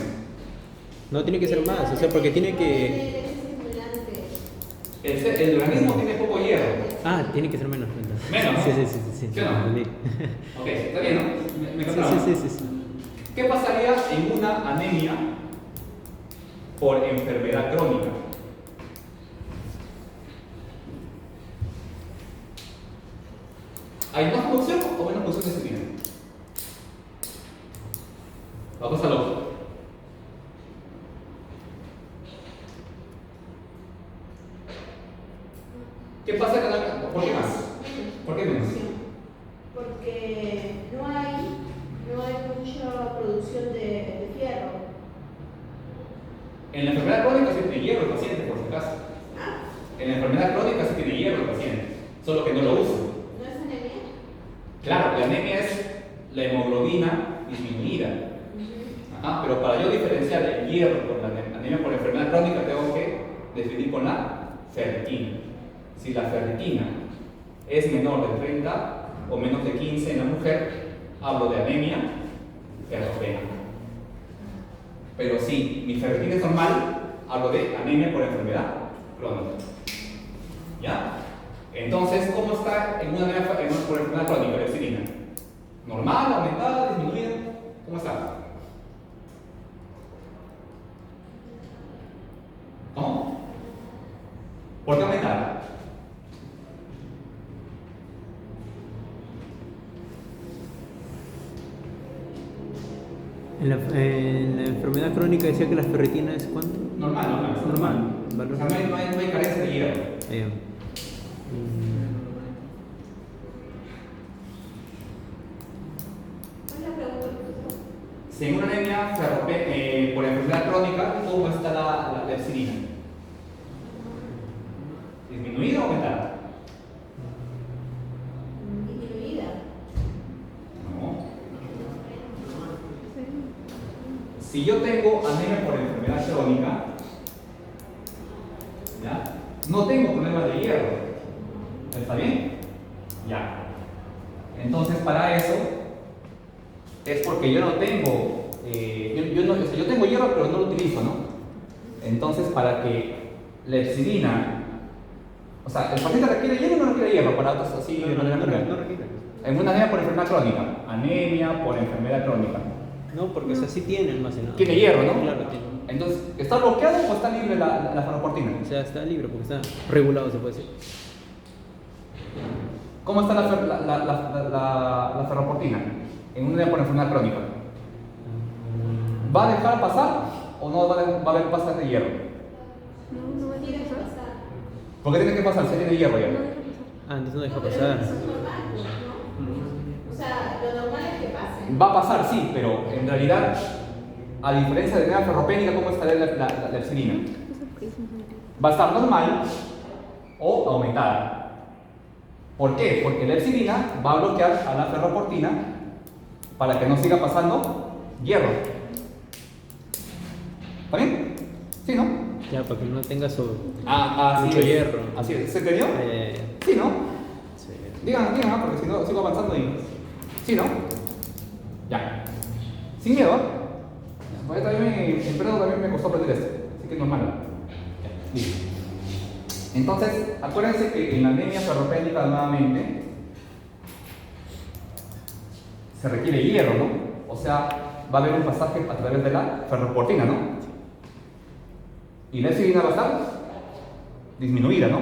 No, tiene que ser más, o sea, porque tiene que... El organismo tiene poco hierro. Ah, tiene que ser menos. Entonces. Menos. Sí. ¿Sí o no? Entendí. Ok, está bien, ¿no? Me Sí. ¿Qué pasaría en una anemia por enfermedad crónica? ¿Hay más producción o menos producción de epsilina? Vamos al otro. ¿Qué pasa con la... ¿Por qué más? ¿Por qué menos? Porque no hay mucha producción de fierro. En la enfermedad crónica sí tiene hierro el paciente, por si acaso. En la enfermedad crónica sí tiene hierro el paciente, solo que no lo usa. ¿No es anemia? Claro, la anemia es la hemoglobina disminuida. Ajá, pero para yo diferenciar el hierro con la anemia por enfermedad crónica tengo que definir con la ferritina. Si la ferritina es menor de 30 o menos de 15 en la mujer, hablo de anemia ferropénica. Pero si mi ferritina es normal, hablo de anemia por enfermedad crónica. ¿Ya? Entonces, ¿cómo está en una anemia por enfermedad crónica la epsilina? ¿Normal, aumentada, disminuida? ¿Cómo está? ¿Cómo? ¿Por qué aumentada? En la enfermedad crónica decía que la ferritina es ¿cuánto? Normal. Valor. O sea, no hay carencia de hierro. ¿Cuál es la pregunta? Si en una anemia por enfermedad crónica, ¿cómo está la epsilina? ¿Disminuida o aumentada? Disminuida. No. Si yo tengo anemia por enfermedad crónica, ¿ya? No tengo problema de hierro. ¿Está bien? Ya. Entonces, para eso, es porque yo no tengo, yo tengo hierro, pero no lo utilizo, ¿no? Entonces, para que la epsilina, o sea, ¿el paciente requiere hierro o no requiere hierro? Para otros así, de manera general. No requiere. En una anemia por enfermedad crónica, anemia por enfermedad crónica. No, porque o sea, sí tiene almacenado. Tiene hierro, ¿no? Claro, tiene. Entonces, ¿está bloqueado o está libre la ferroportina? O sea, está libre porque está regulado, se puede decir. ¿Cómo está la ferroportina en una anemia por enfermedad crónica? ¿Va a dejar pasar o no va a haber pasar de hierro? No va a Tiene que pasar. pasar. ¿Por qué tiene que pasar si tiene hierro ya? No deja pasar. Ah, entonces no deja No, pero pasar. eso es normal, ¿no? O sea, lo normal es que pase. Va a pasar, sí, pero en realidad, a diferencia de la anemia ferropénica, ¿cómo estaría la epsilina? No sé por qué dice. va a estar normal o aumentada. ¿Por qué? Porque la epsilina va a bloquear a la ferroportina para que no siga pasando hierro. ¿Está bien? ¿Sí, no? Ya, para que no tenga Así mucho es. hierro. Así es. ¿Se entendió? Sí, ¿no? Sí. Digan, porque si no sigo avanzando y... ¿Sí, no? Ya. Sin miedo, ¿eh? Porque también en Perú también me costó aprender esto, así que es normal. Ya, listo. Entonces, acuérdense que en la anemia ferropénica nuevamente se requiere hierro, ¿no? O sea, va a haber un pasaje a través de la ferroportina, ¿no? Y la epsilina va a estar disminuida, ¿no?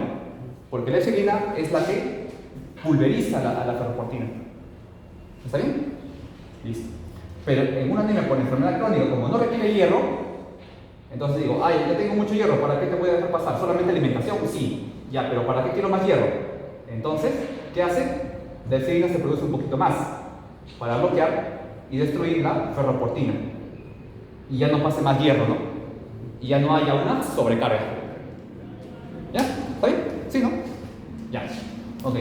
Porque la epsilina es la que pulveriza a la ferroportina. ¿Está bien? Listo. Pero en una anemia por enfermedad crónica, como no requiere hierro, entonces digo, ay, ya tengo mucho hierro, ¿para qué te voy a dejar pasar? ¿Solamente alimentación? Sí, ya, pero ¿para qué quiero más hierro? Entonces, ¿qué hace? La epsilina se produce un poquito más para bloquear y destruir la ferroportina. Y ya no pase más hierro, ¿no? Y ya no haya una sobrecarga. ¿Ya? ¿Está bien? ¿Sí, no? Ya. Ok.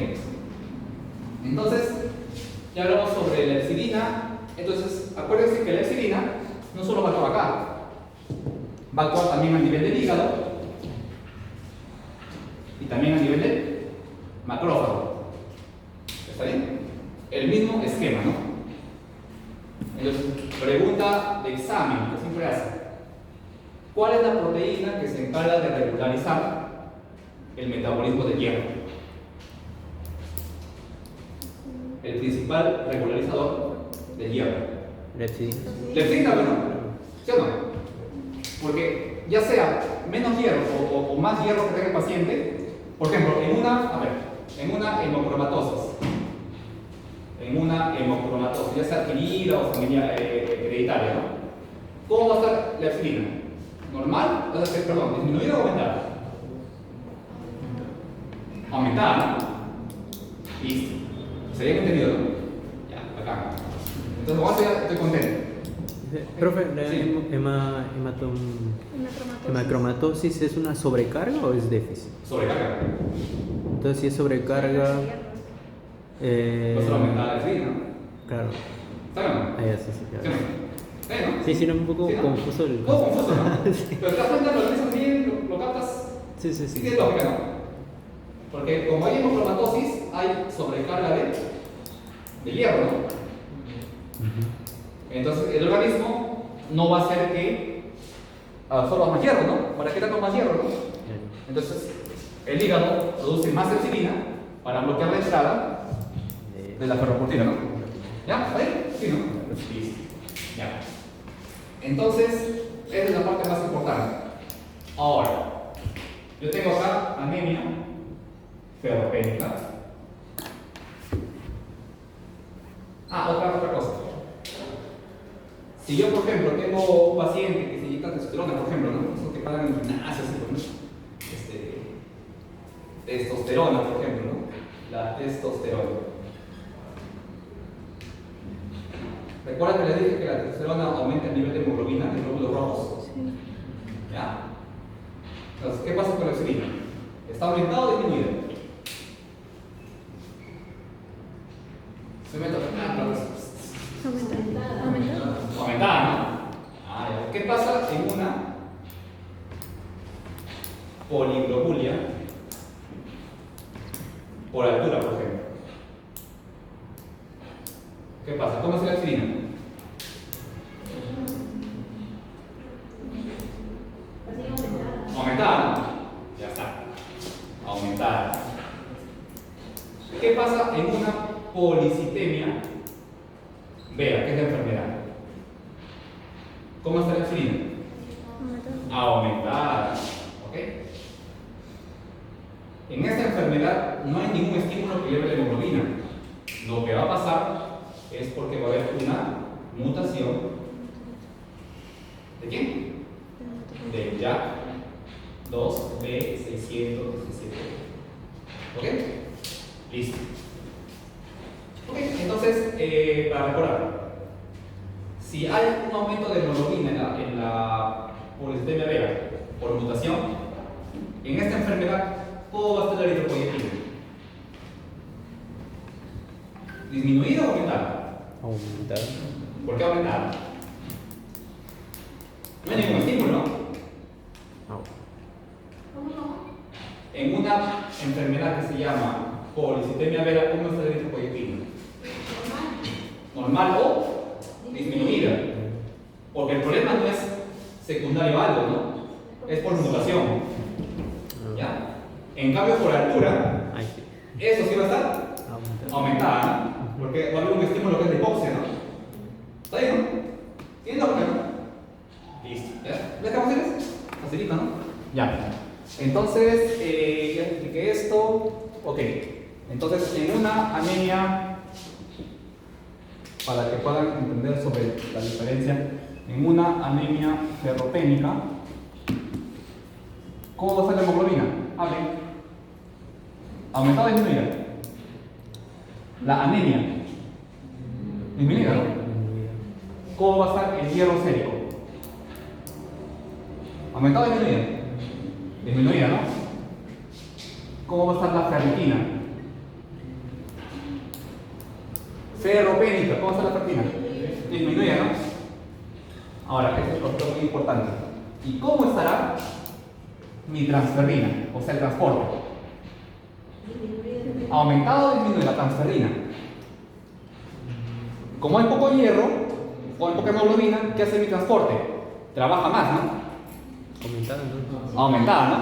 Entonces, ya hablamos sobre la epsilina. Entonces, acuérdense que la epsilina no solo va a actuar acá, va a actuar también a nivel del hígado y también a nivel del macrófago. ¿Está bien? El mismo esquema, ¿no? Entonces, pregunta de examen que siempre hace: ¿cuál es la proteína que se encarga de regularizar el metabolismo del hierro? El principal regularizador del hierro. Lepsidina. Lepsidina, bueno, ¿sí o no? Porque ya sea menos hierro o más hierro que tenga el paciente, por ejemplo, en una hemocromatosis, ya sea adquirida o sanguínea hereditaria, ¿no? ¿Cómo va a estar la epsilina? ¿Normal? Perdón, ¿disminuida o aumentada? Aumentada, ¿no? Listo. ¿Se habían entendido, no? Ya, acá. Entonces, vamos a ya estoy contento. Profe, ¿la Sí. hemacromatosis es una sobrecarga o es déficit? Sobrecarga. Entonces, si es sobrecarga. Va a ser aumentada la epsilina, ¿no? Claro. ¿Está bien o no? Ah, ya, sí, sí, ¿Sí claro. o no? Sí, sí, no, un poco ¿Sí, no? confuso el. Un poco confuso, ¿no? Pero te das cuenta, lo analizas bien, lo captas. Sí, sí, Sí sí. tiene lógica, ¿no? Porque como hay hemocromatosis, hay sobrecarga de hierro, ¿no? Entonces el organismo no va a hacer que absorba más hierro, ¿no? ¿Para qué tanto más hierro, no? Entonces el hígado produce más epsilina para bloquear la entrada de la ferroportina, ¿no? ¿Ya? ¿Está bien? Sí, ¿no? Listo. Ya. Entonces, esa es la parte más importante. Ahora, yo tengo acá anemia ferropénica. Otra cosa. Si yo, por ejemplo, tengo un paciente que se inyecta testosterona, por ejemplo, ¿no? Eso que pagan en gimnasio, ¿no? Testosterona, por ejemplo, ¿no? La testosterona. ¿Recuerdan que les dije que la testosterona aumenta el nivel de hemoglobina en glóbulos rojos? Sí. ¿Ya? Entonces, ¿qué pasa con la epsilina? ¿Está aumentado o disminuido? Se mete Aumentada. aumentada, ¿no? Ya. ¿Qué pasa en una poliglobulia por altura, por ejemplo? ¿Qué pasa? ¿Cómo es la epsilina? Aumentada, ¿no? Ya está. Aumentada. ¿Qué pasa en una policitemia vera, que es la enfermedad? ¿Cómo está la epsilina? Aumentada. ¿Ok? En esta enfermedad no hay ningún estímulo que lleve la hemoglobina. Lo que va a pasar es porque va a haber una mutación. ¿De quién? De JAK2B617. ¿Ok? Listo. Ok, entonces, para recordar, si hay un aumento de hemoglobina en la policitemia vera por mutación, En esta enfermedad, ¿cómo va a estar la eritropoyetina? ¿Disminuida o aumentada? Aumentar. ¿Por qué aumentada? No hay ningún estímulo, ¿no? ¿Cómo no? En una enfermedad que se llama policitemia vera, ¿cómo está la eritropoyetina? ¿Normal o disminuida? Porque el problema no es secundario a algo, ¿no? Es por mutación. ¿Ya? En cambio, por altura, Ahí sí. eso sí va a estar aumentada, ¿no? Porque va a haber un estímulo que es de hipoxia, ¿no? ¿Está bien, no? ¿Tiene lógica, no? Listo. ¿Ya? ¿Ves qué fácil es? Facilito, ¿no? Ya. Entonces, ya expliqué esto. Ok. Entonces, en una anemia, para que puedan entender sobre la diferencia, en una anemia ferropénica, ¿cómo va a ser la hemoglobina? Hablen. ¿Aumentada o disminuida? La anemia. Disminuida, ¿no? ¿Cómo va a estar el hierro sérico? ¿Aumentada o disminuida? Disminuida, ¿no? ¿Cómo va a estar la ferritina? Ferropénica, ¿cómo va a estar la ferritina? Disminuida, ¿no? Ahora, este es un concepto muy importante. ¿Y cómo estará mi transferrina? O sea, el transporte. ¿Aumentado o disminuida la transferrina? Como hay poco hierro, o hay poca hemoglobina, ¿qué hace mi transporte? Trabaja más, ¿no? Aumentar, ¿no? Aumentada, ¿no?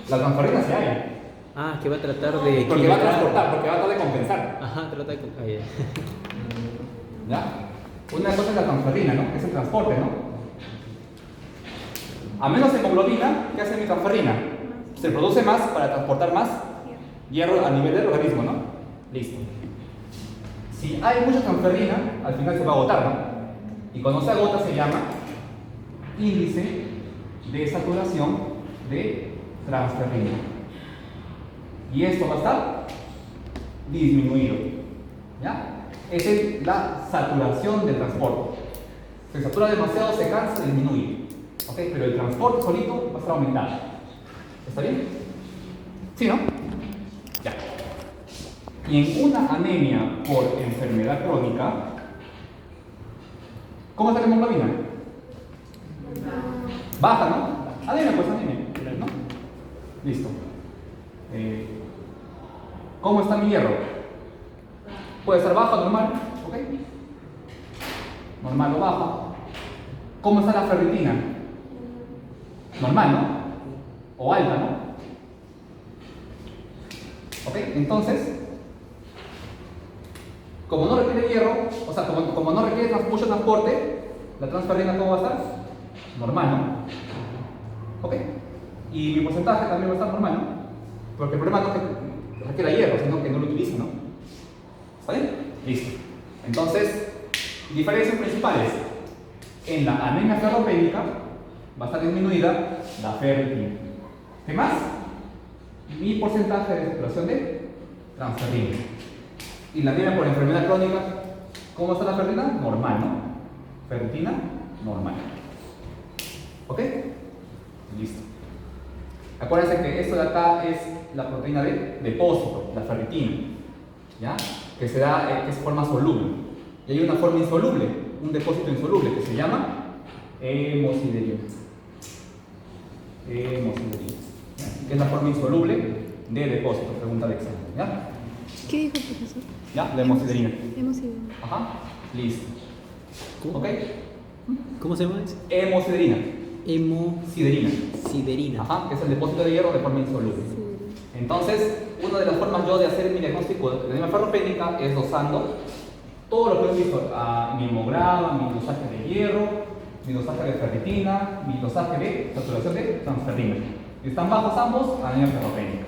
La transferrina sí hay. Ah, que va a tratar de. Porque va a transportar, porque va a tratar de compensar. Ajá, trata de. Ah, ya. ¿Ya? Una cosa es la transferrina, ¿no? Es el transporte, ¿no? A menos hemoglobina, ¿qué hace mi transferrina? Se produce más para transportar más hierro a nivel del organismo, ¿no? Listo. Si hay mucha transferrina, al final se va a agotar, ¿no? Y cuando se agota se llama índice de saturación de transferrina. Y esto va a estar disminuido. ¿Ya? Esa es la saturación del transporte. Se satura demasiado, se cansa, disminuye. ¿Ok? Pero el transporte solito va a estar aumentado. ¿Está bien? ¿Sí, no? Ya. Y en una anemia por enfermedad crónica, ¿cómo está la hemoglobina? Baja, ¿no? Anemia, pues anemia, ¿no? Listo. ¿Cómo está mi hierro? Puede estar baja o normal, ¿ok? Normal o baja. ¿Cómo está la ferritina? Normal, ¿no? O alta, ¿no? ¿Ok? Entonces, como no requiere hierro, o sea, como no requiere mucho transporte, la transferrina, ¿cómo va a estar? Normal, ¿no? ¿Ok? Y mi porcentaje también va a estar normal, ¿no? Porque el problema no es que requiera hierro, sino que no lo utilizo, ¿no? ¿Está bien? Listo. Entonces, diferencias principales. En la anemia ferropénica va a estar disminuida la ferritina. ¿Qué más? Mi porcentaje de saturación de transferrina. Y la anemia por enfermedad crónica, ¿cómo está la ferritina? Normal, ¿no? Ferritina, normal. ¿Ok? Listo. Acuérdense que esto de acá es la proteína de depósito, la ferritina, ¿ya? Que se da, que es forma soluble. Y hay una forma insoluble, un depósito insoluble que se llama hemosiderina. Hemosiderina, ¿ya? Que es la forma insoluble de depósito, pregunta de examen, ¿ya? ¿Qué dijo el profesor? ¿Ya? La hemosiderina. Hemosiderina. Ajá, listo. ¿Cómo? ¿Ok? ¿Cómo se llama eso? Hemosiderina. Hemosiderina. Siderina. Ajá, que es el depósito de hierro de forma insoluble. Sí. Entonces, una de las formas yo de hacer mi diagnóstico de anemia ferropénica es dosando todo lo que he visto, mi hemograma, mi dosaje de hierro, mi dosaje de ferritina, mi dosaje de saturación de transferrina. Están bajos ambos, anemia ferropénica.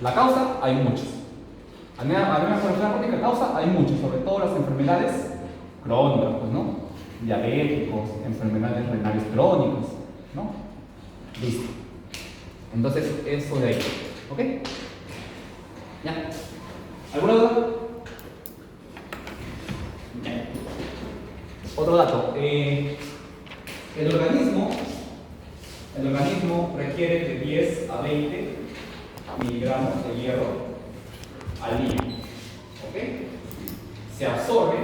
La causa, hay muchos. Anemia ferropénica causa, hay muchos, sobre todo las enfermedades crónicas, pues, ¿no? Diabéticos, enfermedades renales crónicas, ¿no? Listo. Entonces, eso de ahí. ¿Ok? ¿Ya? ¿Alguna duda? Ya. Otro dato. El organismo conformación requiere de 10 a 20 miligramos de hierro al día. ¿Ok? Se absorbe,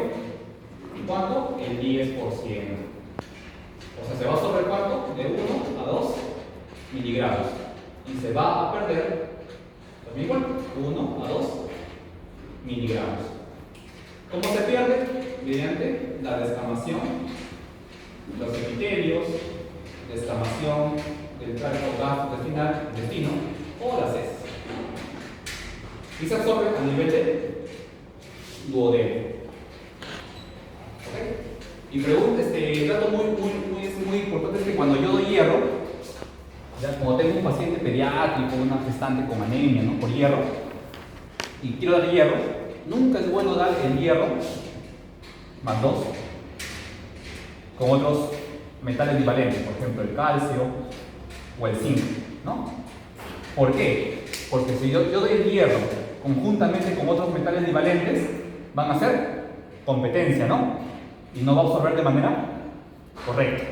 ¿cuánto? El 10%. O sea, se va a absorber ¿cuánto? De 1 a 2 miligramos. Y se va a perder, también igual, 1 a 2 miligramos. ¿Cómo se pierde? Mediante la descamación, los epitelios, descamación del tracto gastrointestinal o las heces. Y se absorbe a nivel de duodeno. ¿Ok? Y pregunta, dato muy importante es que cuando yo doy hierro, ya como tengo un paciente pediátrico, una gestante con anemia, ¿no? Por hierro, y quiero dar hierro, nunca es bueno dar el hierro más 2 con otros metales bivalentes, por ejemplo el calcio o el zinc, ¿no? ¿Por qué? Porque si yo doy el hierro conjuntamente con otros metales bivalentes, van a hacer competencia, ¿no? Y no va a absorber de manera correcta.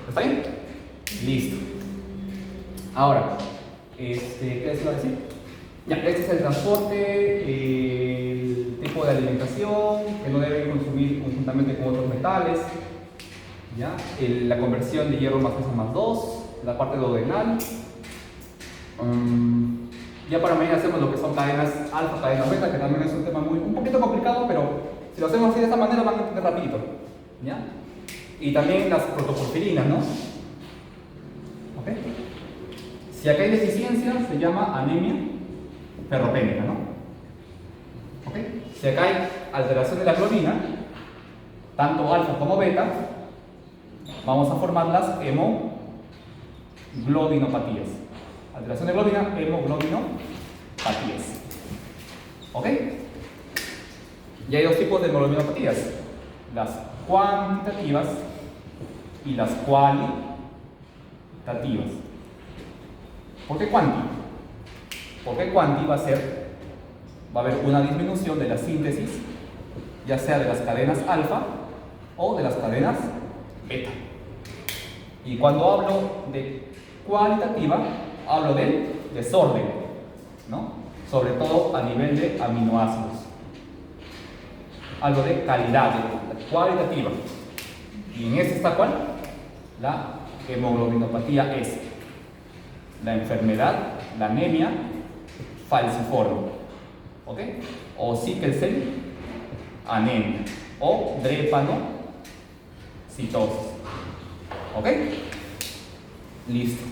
¿Está bien? Listo. Ahora, ¿qué les iba a decir? Ya, este es el transporte, el tipo de alimentación que no deben consumir conjuntamente con otros metales, ¿ya? La conversión de hierro más 3 a más 2, la parte duodenal. Ya para mañana hacemos lo que son cadenas alfa, cadenas beta, que también es un tema un poquito complicado, pero si lo hacemos así de esta manera van a entender rapidito, ¿ya? Y también las protoporfirinas, ¿no? ¿Ok? Si acá hay deficiencia, se llama anemia ferropénica, ¿no? ¿Ok? Si acá hay alteración de la clorina, tanto alfa como beta, vamos a formar las hemoglobinopatías. Alteración de globina, hemoglobinopatías. ¿Ok? Y hay dos tipos de hemoglobinopatías: las cuantitativas y las cualitativas. ¿Por qué cuanti? Porque cuanti va a haber una disminución de la síntesis, ya sea de las cadenas alfa o de las cadenas beta. Y cuando hablo de cualitativa, hablo del desorden, ¿no? Sobre todo a nivel de aminoácidos. Hablo de calidad, de cualitativa. Y en ese está ¿cuál? La hemoglobinopatía S. La enfermedad, la anemia falciforme, ¿ok? O sickle cell anemia, o drepanocytosis, ¿ok? Listo.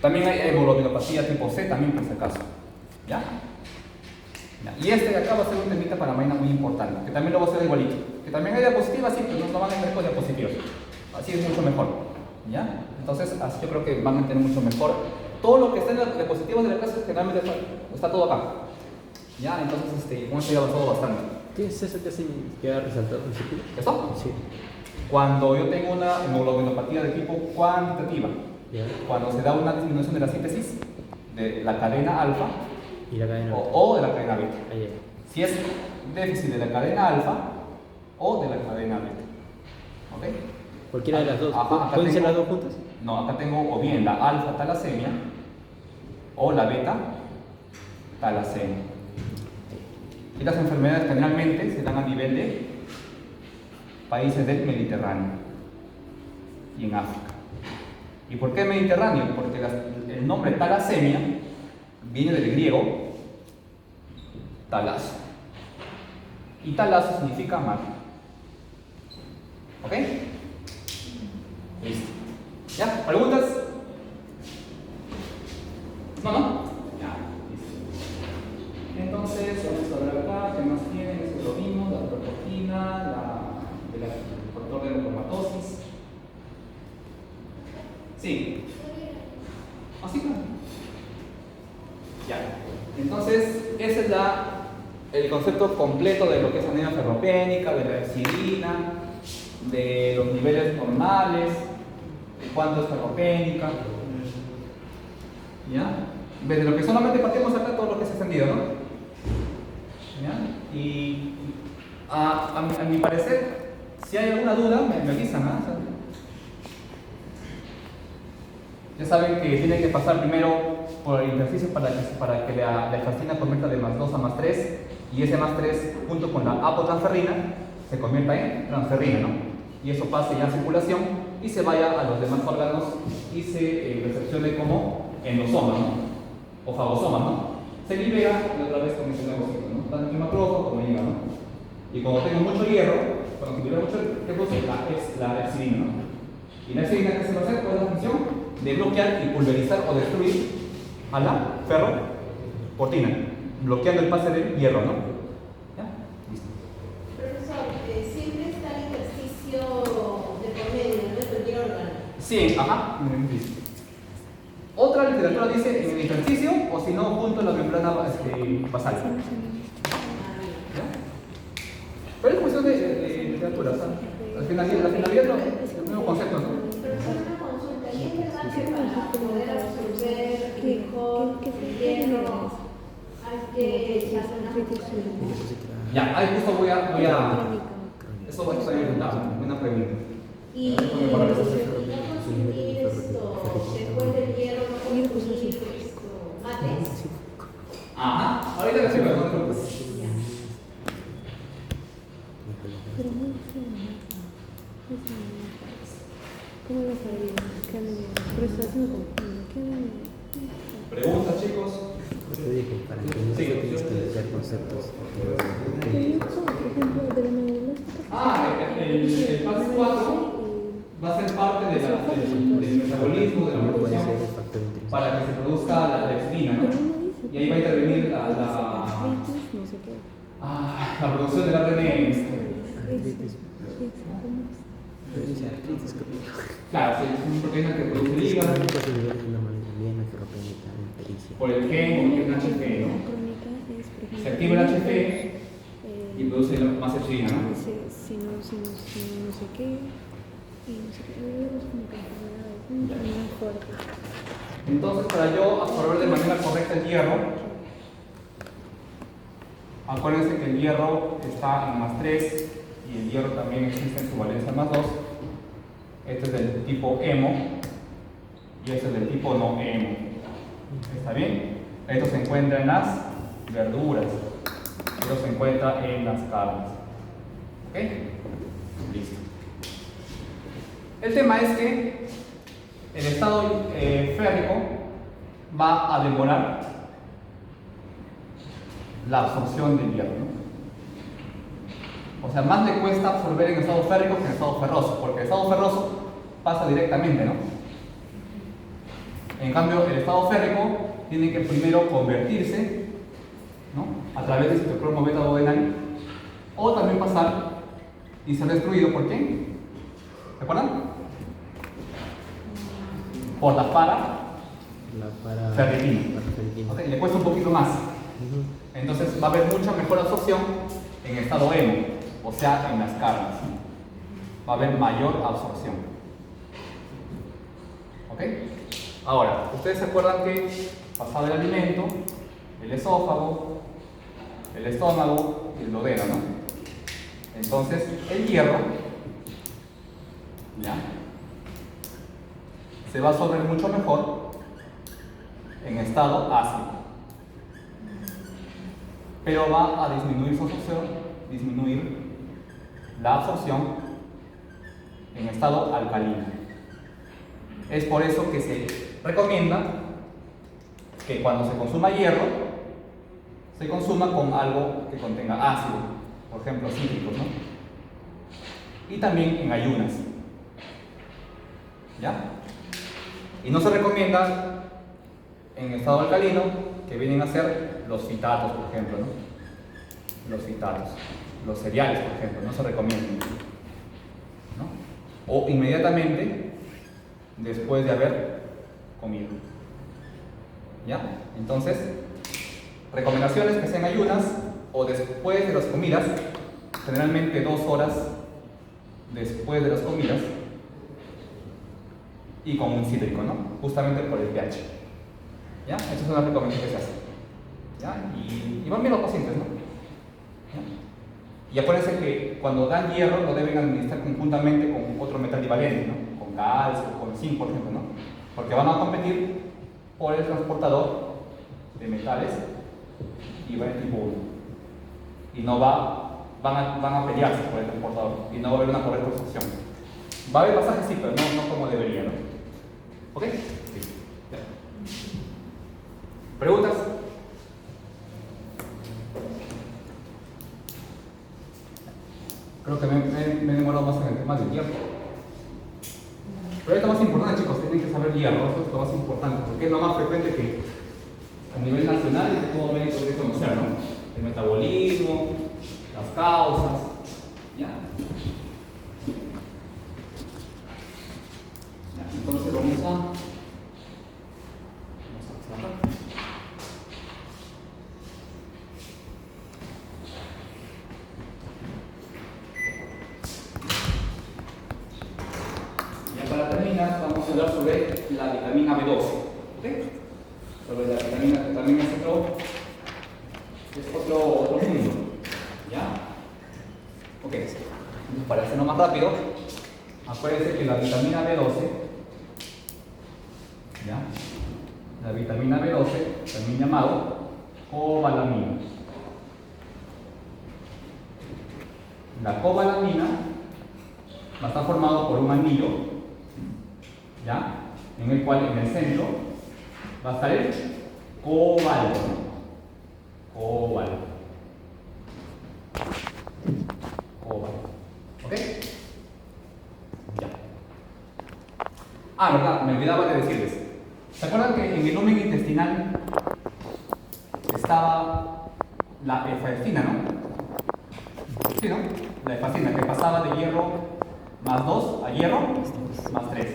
También hay hemoglobinopatía tipo C, también por si acaso, ¿ya? Y este de acá va a ser un temita para mañana muy importante, que también lo voy a hacer igualito. Que también hay diapositivas, sí, pero no van a tener con diapositivas. Así es mucho mejor, ¿ya? Entonces, así yo creo que van a entender mucho mejor. Todo lo que está en las diapositivas de la clase generalmente está todo acá, ¿ya? Entonces, con esto ya avanzado bastante. ¿Qué es eso que hacen que ha resaltado el círculo? ¿Esto? Sí. Cuando yo tengo una hemoglobinopatía de tipo cuantitativa, Ya. cuando se da una disminución de la síntesis de la cadena alfa Y la cadena. o de la cadena beta. Ahí. Si es déficit de la cadena alfa o de la cadena beta. ¿Ok? Cualquiera de las dos. Ajá, acá ¿Pueden ser tengo- las dos juntas? No, acá tengo o bien la alfa talasemia o la beta talasemia. Estas enfermedades generalmente se dan a nivel de países del Mediterráneo y en África. ¿Y por qué Mediterráneo? Porque el nombre talasemia viene del griego talaso. Y talaso significa mar. ¿Ok? Listo. ¿Ya? ¿Preguntas? ¿No? Ya, listo. Entonces, vamos a ver acá, ¿qué más tienen? Eso lo vimos, la proportina, el factor de neumatosis. Sí. Así que. Ya. Entonces, ese es el concepto completo de lo que es anemia ferropénica, de la epsilina, de los niveles normales, de cuánto es ferropénica. ¿Ya? Desde lo que solamente partimos acá, todo lo que es extendido, ¿no? ¿Ya? Y a mi parecer, si hay alguna duda, me avisan, ¿no? Ya saben que tienen que pasar primero por el ejercicio para que la efacina convierta de +2 a +3 y ese +3 junto con la apotransferrina se convierta en transferrina, ¿no? Y eso pase ya a circulación y se vaya a los demás órganos y se recepcione como endosomas, ¿no? O fagosomas, ¿no? Se libera y otra vez comienza el negocito, ¿no? Tanto el macrófago como el hígado, ¿no? Y cuando tengo mucho hierro, cuando se libera mucho, ¿qué produce? La epsilina, ¿no? Y la epsilina, ¿qué se va a hacer? ¿Cuál es la función? De bloquear y pulverizar o destruir a la ferroportina, bloqueando el pase del hierro, ¿no? ¿Ya? Listo. Profesor, siempre está el ejercicio de por medio, ¿no? De cualquier órgano. Sí, ajá. Otra literatura dice en el ejercicio o si no junto a la membrana basal. ¿Ya? Pero es cuestión de literatura, o sea, la finalidad no, es el mismo concepto, ¿no? Profesor, una consulta. ¿Y es verdad que para poder absorber mejor el hierro hay que echar una Ya, ahí justo voy a eso va a ser una pregunta. y no consumir esto después del hierro, no consumir mates. Ajá, ahorita le sigo, no te preocupes. Pero no sé, ¿cómo lo sabía? ¿Qué anemia? Por eso es un confundo. ¿Qué anemia? Preguntas, chicos. Te dije, para que no Sí, tienes que meter conceptos. Pero yo como, por ejemplo, de la nebulosa. El fase 4 va a ser parte del metabolismo, de la No puede ser producción, el factor intrínseco. para que se produzca la leptina, ¿no? Pero uno dice. Y ahí va a intervenir Artritis, no sé qué. la producción del ARN. Artritis. Pero dice artritis, Claro, sí, es una proteína que produce el hígado por el gen, porque es un HG, La ¿no? crónica es, por ejemplo, Se activa el HG y produce más epsilina, ¿no? dice, si no sé qué, y no sé qué, es como que enfermedades muy fuertes. Entonces, para yo absorber de manera correcta el hierro, acuérdense que el hierro está en +3 y el hierro también existe en su valencia +2. Este es del tipo hemo y este es del tipo no hemo. ¿Está bien? Esto se encuentra en las verduras, esto se encuentra en las carnes. ¿Ok? Listo. El tema es que el estado férrico va a demorar la absorción del hierro, ¿no? O sea, más le cuesta absorber en estado férrico que en estado ferroso, porque el estado ferroso pasa directamente, ¿no? En cambio, el estado férrico tiene que primero convertirse, ¿no? A través del citocromo beta bodenal, o también pasar y ser destruido, ¿por qué? ¿Se acuerdan? Por la ferritina. Okay, le cuesta un poquito más. Entonces va a haber mucha mejor absorción en estado hemo, o sea, en las carnes. Va a haber mayor absorción. ¿Ok? Ahora, ustedes se acuerdan que pasado el alimento, el esófago, el estómago y el duodeno, ¿no? Entonces, el hierro, ¿ya? Se va a absorber mucho mejor en estado ácido, pero va a disminuir su absorción, disminuir la absorción en estado alcalino. Es por eso que se recomienda que cuando se consuma hierro, se consuma con algo que contenga ácido, por ejemplo cítricos, ¿no? Y también en ayunas, ¿ya? Y no se recomienda en estado alcalino, que vienen a ser los citatos, por ejemplo, ¿no? Los citatos, los cereales, por ejemplo, no se recomiendan, ¿no? O inmediatamente después de haber comido, ¿ya? Entonces, recomendaciones que sean ayunas o después de las comidas, generalmente 2 horas después de las comidas, y con un cítrico, ¿no? Justamente por el pH. ¿Ya? Esa es una recomendación que se hace. ¿Ya? Y van bien los pacientes, ¿no? ¿Ya? Y acuérdense que cuando dan hierro lo deben administrar conjuntamente con otro metal divalente, ¿no? Con calcio, con zinc, por ejemplo, ¿no? Porque van a competir por el transportador de metales y va en tipo 1. Y no van a pelearse por el transportador y no va a haber una correcta sucesión. Va a haber pasajes, sí, pero no como debería, ¿no? ¿Ok? Sí. Ya. ¿Preguntas? Creo que me he demorado más en el tema del hierro. Pero es lo más importante, chicos, tienen que saber hierro, eso es lo más importante, porque es lo más frecuente que a nivel nacional y que todo médico debe conocer, ¿no? El metabolismo, las causas, ¿ya? Entonces vamos a cerrar. Ya para terminar vamos a hablar sobre la vitamina B12, ¿ok? Sobre la vitamina que también es otro mundo, ¿ya? Ok, entonces para hacerlo más rápido, acuérdense que la vitamina B12, ¿ya? La vitamina B12, también llamado cobalamina. La cobalamina va a estar formado por un anillo, ¿ya? En el cual en el centro va a estar el cobalto. Cobalto. Cobalto. ¿Ok? Ya. Ah, verdad, me olvidaba de decirles. ¿Se acuerdan que en el lumen intestinal estaba la efacina, no? Sí, ¿no? La efacina que pasaba de hierro más 2 a hierro más 3.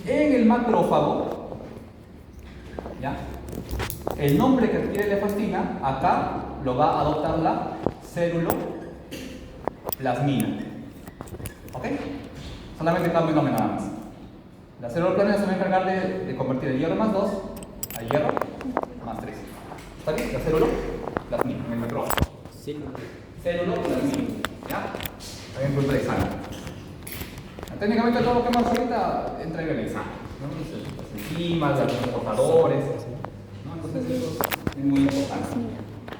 En el macrófago, ¿ya? El nombre que adquiere la efacina, acá lo va a adoptar la celuloplasmina. ¿Ok? Solamente cambio el nombre nada más. La celuloplasmina se va a encargar de convertir el hierro más 2 a hierro más 3. ¿Está bien? La celuloplasmina en el macrófago. Celuloplasmina. ¿Ya? También culpa de sangre. Técnicamente todo lo que hemos ahorita entra en el examen, ¿no? Las enzimas, los transportadores, ¿no? Entonces eso es muy importante.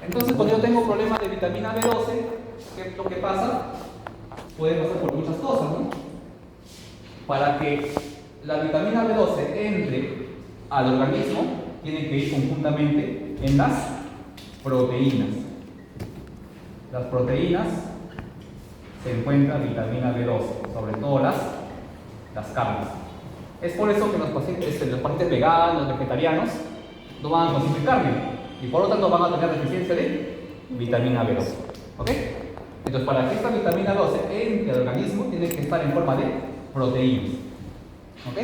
Entonces cuando yo tengo problemas de vitamina B12, ¿qué es lo que pasa? Puede pasar por muchas cosas, ¿no? Para que la vitamina B12 entre al organismo, tiene que ir conjuntamente en las proteínas. Las proteínas se encuentra vitamina B12, sobre todo las carnes. Es por eso que los pacientes veganos, los vegetarianos, no van a consumir carne y por lo tanto van a tener deficiencia de vitamina B12. ¿Ok? Entonces, para que esta vitamina B12 entre al organismo, tiene que estar en forma de proteínas. ¿Ok?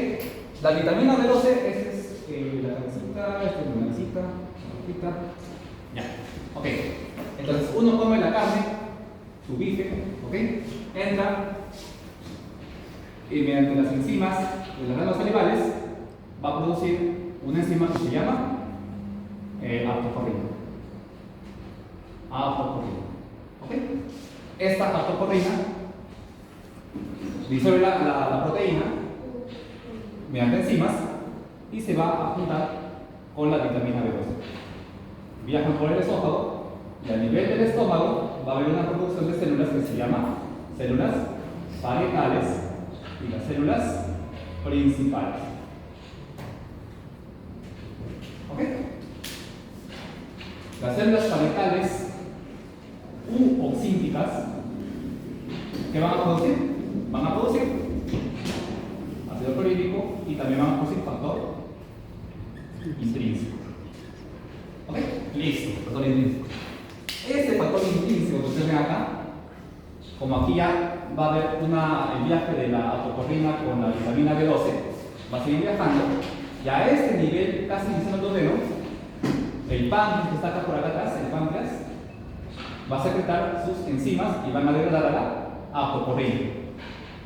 La vitamina B12 es la cabecita, esta es la cabecita, ya. ¿Ok? Entonces, uno come la carne, su bife, ¿ok? Entra y mediante las enzimas de las glándulas salivales va a producir una enzima que se llama aptocorrina. ¿Ok? Esta aptocorrina disuelve la proteína mediante enzimas y se va a juntar con la vitamina B12. Viajan por el esófago y a nivel del estómago va a haber una producción de células que se llama células parietales y las células principales. ¿Ok? Las células parietales u oxínticas, ¿qué van a producir? Van a producir ácido clorhídrico y también van a producir factor intrínseco. ¿Ok? Listo, factor intrínseco. Este factor intrínseco que ustedes ven acá, como aquí ya va a haber el viaje de la aptocorrina con la vitamina B12, va a seguir viajando y a este nivel, casi iniciando el duodeno, el páncreas que está acá por acá atrás, el páncreas, va a secretar sus enzimas y van a degradar a la aptocorrina.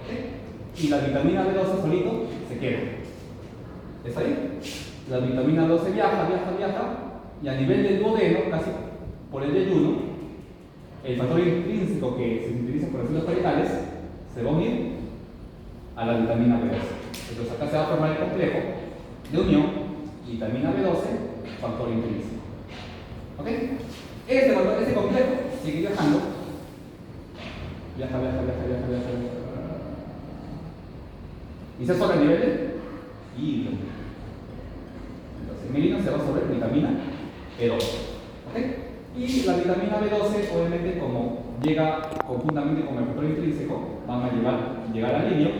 ¿Ok? Y la vitamina B12 solito se queda. ¿Está ahí? La vitamina B12 viaja y a nivel del duodeno, casi por el yeyuno, el factor intrínseco que se utiliza por las células parietales se va a unir a la vitamina B12. Entonces acá se va a formar el complejo de unión, vitamina B12, factor intrínseco. ¿Ok? Este complejo sigue viajando. Viaja. Y se sobre el nivel de hilo. Entonces, en el hilo se va sobre vitamina B12. ¿Ok? Y la vitamina B12, obviamente, como llega conjuntamente con el factor intrínseco, van a llegar al hilo.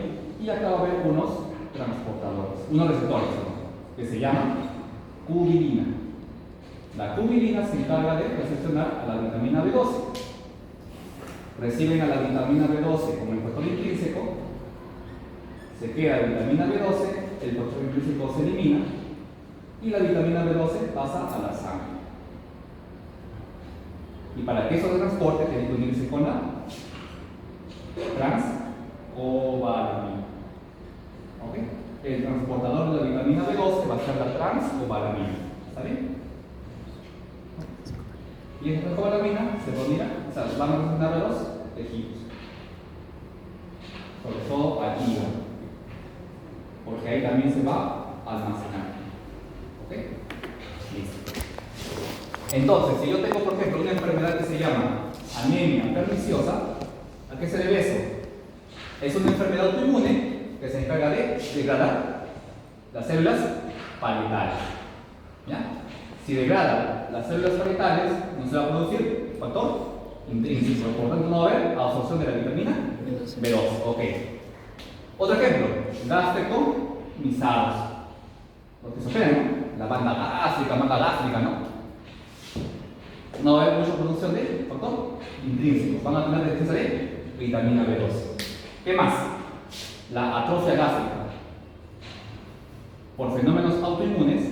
Y acá va a haber unos transportadores, unos receptores, ¿no? Que se llaman cubilina. La cubilina se encarga de recepcionar a la vitamina B12. Reciben a la vitamina B12 como el factor intrínseco, se queda la vitamina B12, el factor intrínseco se elimina y la vitamina B12 pasa a la sangre. Y para que eso de transporte tiene que unirse con la transcobalamina. ¿Ok? El transportador de la vitamina B12 va a ser la transcobalamina. ¿Está bien? Y esta transcobalamina se reunirá, o sea, van a representar a los tejidos. Sobre todo al hígado. Porque ahí también se va a almacenar. ¿Ok? Listo. Entonces, si yo tengo, por ejemplo, una enfermedad que se llama anemia perniciosa, ¿a qué se debe eso? Es una enfermedad autoinmune que se encarga de degradar las células parietales. ¿Ya? Si degrada las células parietales, no se va a producir factor intrínseco, por lo tanto no va a haber absorción de la vitamina B12. Ok. Otro ejemplo, gastretomisados. Lo que sucede, ¿no? La banda gástrica, ¿no? No va a haber mucha producción de factor intrínseco. Van a tener deficiencia de vitamina B12. ¿Qué más? La atrofia gástrica. Por fenómenos autoinmunes,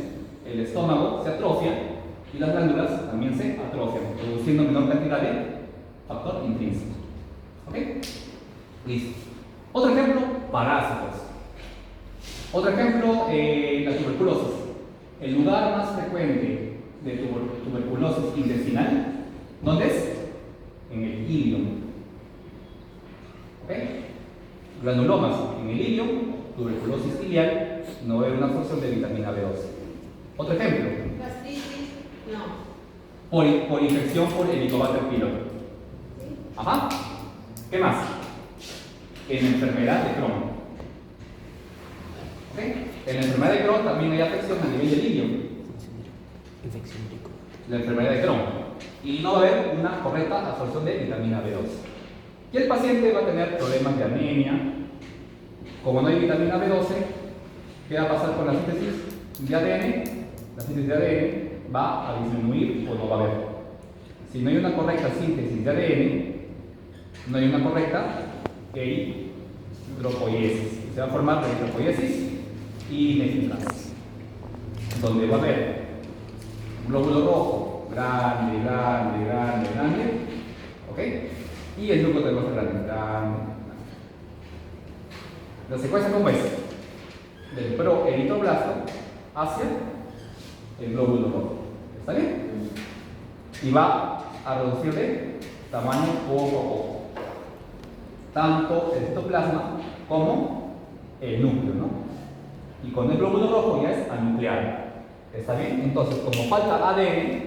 el estómago se atrofia y las glándulas también se atrofian, produciendo menor cantidad de factor intrínseco. ¿Ok? Listo. Otro ejemplo, parásitos. Otro ejemplo, la tuberculosis. El lugar más frecuente de tuberculosis intestinal, ¿dónde es? En el ilium. ¿Ok? Granulomas en el ilium, tuberculosis iliar, no va a haber una absorción de vitamina B12. Otro ejemplo. Gastritis, no. Por infección por Helicobacter pylori. Ajá. ¿Qué más? En la enfermedad de Crohn. ¿Ok? En la enfermedad de Crohn también hay afección a nivel del ilium. La enfermedad de Crohn. Y no va a haber una correcta absorción de vitamina B12. Y el paciente va a tener problemas de anemia. Como no hay vitamina B12, ¿qué va a pasar con la síntesis de ADN? La síntesis de ADN va a disminuir o no va a haber. Si no hay una correcta síntesis de ADN, no hay una correcta eritropoiesis. Se va a formar eritropoiesis ineficaz, donde va a haber glóbulo rojo grande, ¿ok? Y el núcleo de los grande. La secuencia, ¿cómo es? Del proeritroblasto hacia el glóbulo rojo. ¿Está bien? Y va a reducir de tamaño poco a poco. Tanto el citoplasma como el núcleo, ¿no? Y con el glóbulo rojo ya es anuclear. ¿Está bien? Entonces, como falta ADN,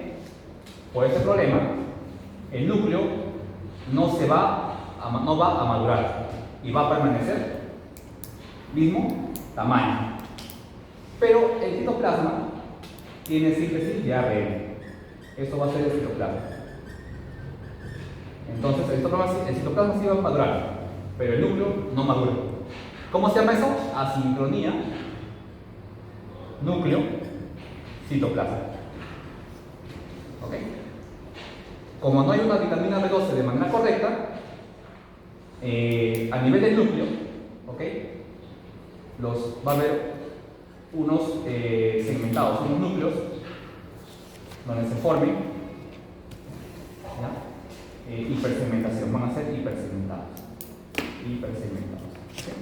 por este problema, el núcleo no va a madurar y va a permanecer mismo tamaño. Pero el citoplasma tiene síntesis de ARN. Esto va a ser el citoplasma. Entonces, el citoplasma sí va a madurar, pero el núcleo no madura. ¿Cómo se llama eso? Asincronía núcleo-citoplasma. ¿Ok? Como no hay una vitamina B12 de manera correcta, a nivel del núcleo, ¿ok? Va a haber unos segmentados, unos núcleos donde se formen hipersegmentación, van a ser hipersegmentados. ¿Okay?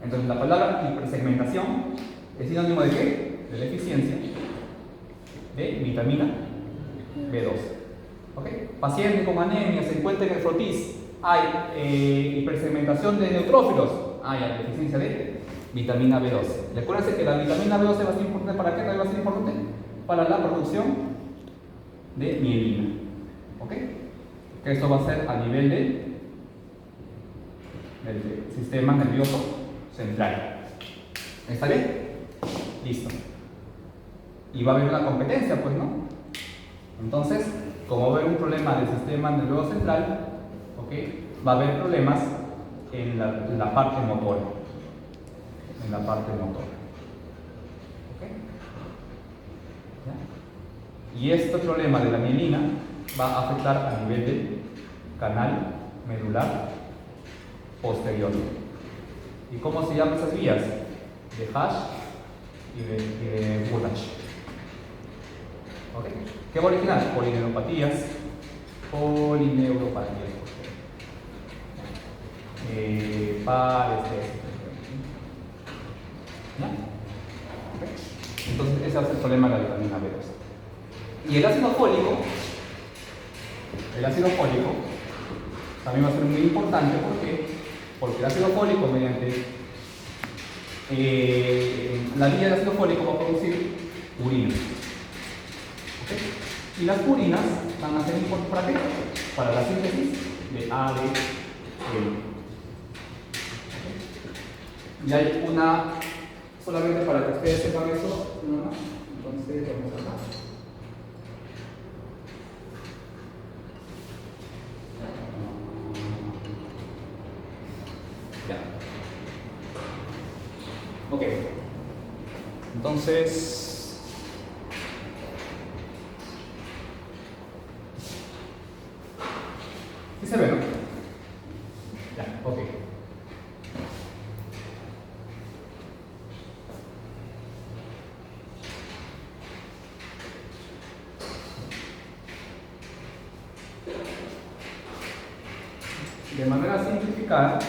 Entonces la palabra hipersegmentación es sinónimo de qué? De deficiencia de vitamina B12. ¿Okay? Paciente con anemia se encuentra en el frotis, hay hipersegmentación de neutrófilos, hay deficiencia de vitamina B12. Recuérdense que la vitamina B12 va a ser importante para qué, va a ser importante para la producción de mielina. ¿Ok? Que esto va a ser a nivel del sistema nervioso central. ¿Está bien? Listo. Y va a haber una competencia, pues, ¿no? Entonces, como va a haber un problema del sistema nervioso central, ¿ok? Va a haber problemas en la parte motora. En la parte motora. ¿Ok? ¿Ya? Y este problema de la mielina va a afectar a nivel del canal medular posterior. ¿Y cómo se llaman esas vías? De Hash y de Woolach. ¿Ok? ¿Qué va a originar? Polineuropatías. ¿Ya? ¿Ok? Entonces ese va a ser el problema de la vitamina B12. Y el ácido fólico también va a ser muy importante. ¿Por qué? Porque el ácido fólico, mediante la vía del ácido fólico, va a producir urina. ¿Ok? Y las purinas van a ser importantes ¿para qué? Para la síntesis de ADN. ¿Ok? Y hay una, solamente para que ustedes sepan eso, una más. Entonces vamos a acá. Ya. Ok. Entonces, ¿sí se ve, no? Ya, ok. De manera simplificada,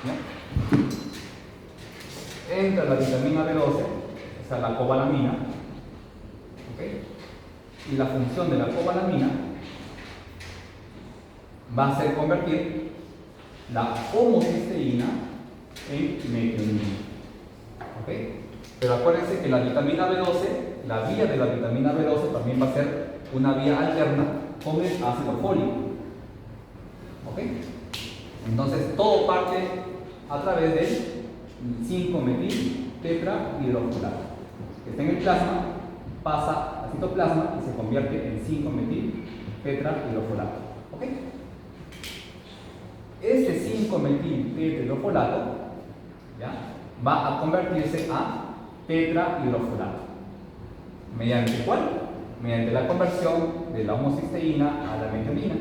¿no? Entra la vitamina B12, o sea, la cobalamina, ¿ok? Y la función de la cobalamina va a ser convertir la homocisteína en metionina, ¿ok? Pero acuérdense que la vitamina B12, la vía de la vitamina B12 también va a ser una vía alterna con el ácido fólico, ¿ok? Entonces todo parte a través del 5-metil tetrahidrofolato, que está en el plasma, pasa al citoplasma y se convierte en 5-metil tetrahidrofolato. ¿Ok? Este 5-metil tetrahidrofolato, ¿ya?, va a convertirse a tetrahidrofolato. ¿Mediante cuál? Mediante la conversión de la homocisteína a la metionina.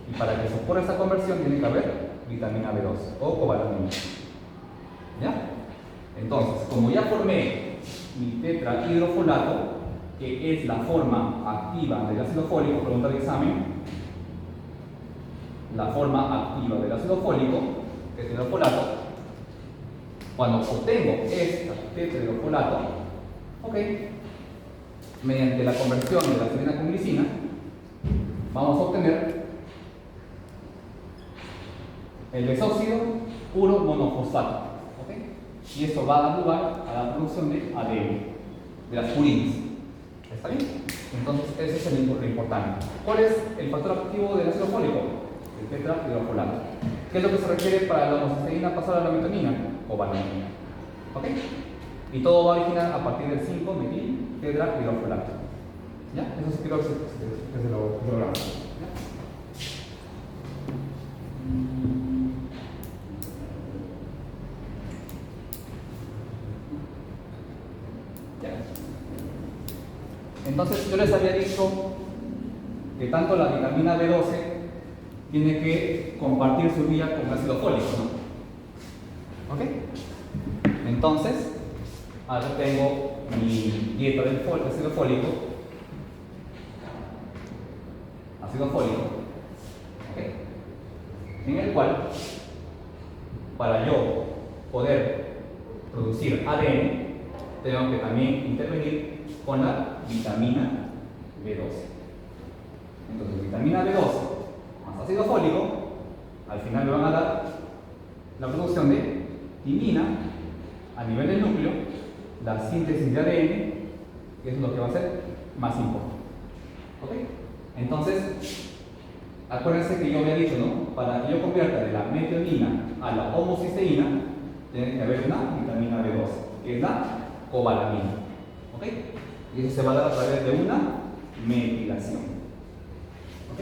Y para que se ocurra esa conversión tiene que haber vitamina B12 o cobalamina. ¿Ya? Entonces, como ya formé mi tetrahidrofolato, que es la forma activa del ácido fólico, pregunta de examen, la forma activa del ácido fólico, tetrahidrofolato, cuando obtengo este tetrahidrofolato, ok, mediante la conversión de la acidina con glicina, vamos a obtener el desóxido puro monofosfato. ¿Ok? Y esto va a dar lugar a la producción de ADN, de las purinas. ¿Está bien? Entonces, ese es lo importante. ¿Cuál es el factor activo del ácido fólico? El tetrahidrofolato. ¿Qué es lo que se requiere para la homocisteína pasar a la metionina? Cobalamina. ¿Ok? Y todo va a originar a partir del 5-metil tetrahidrofolato. ¿Ya? Eso sí quiero que se lo grabamos. Entonces yo les había dicho que tanto la vitamina B12 tiene que compartir su vía con ácido fólico, ¿no? ¿Ok? Entonces, ahora tengo mi dieta del ácido fólico. ¿Ok? En el cual, para yo poder producir ADN, tengo que también intervenir con la vitamina B12. Entonces, vitamina B12 más ácido fólico, al final me van a dar la producción de timina a nivel del núcleo, la síntesis de ADN, que es lo que va a ser más importante. ¿Ok? Entonces, acuérdense que yo había dicho, ¿no? Para que yo convierta de la metionina a la homocisteína, tiene que haber una vitamina B12, que es la cobalamina. ¿Ok? Y eso se va a dar a través de una metilación. ¿Ok?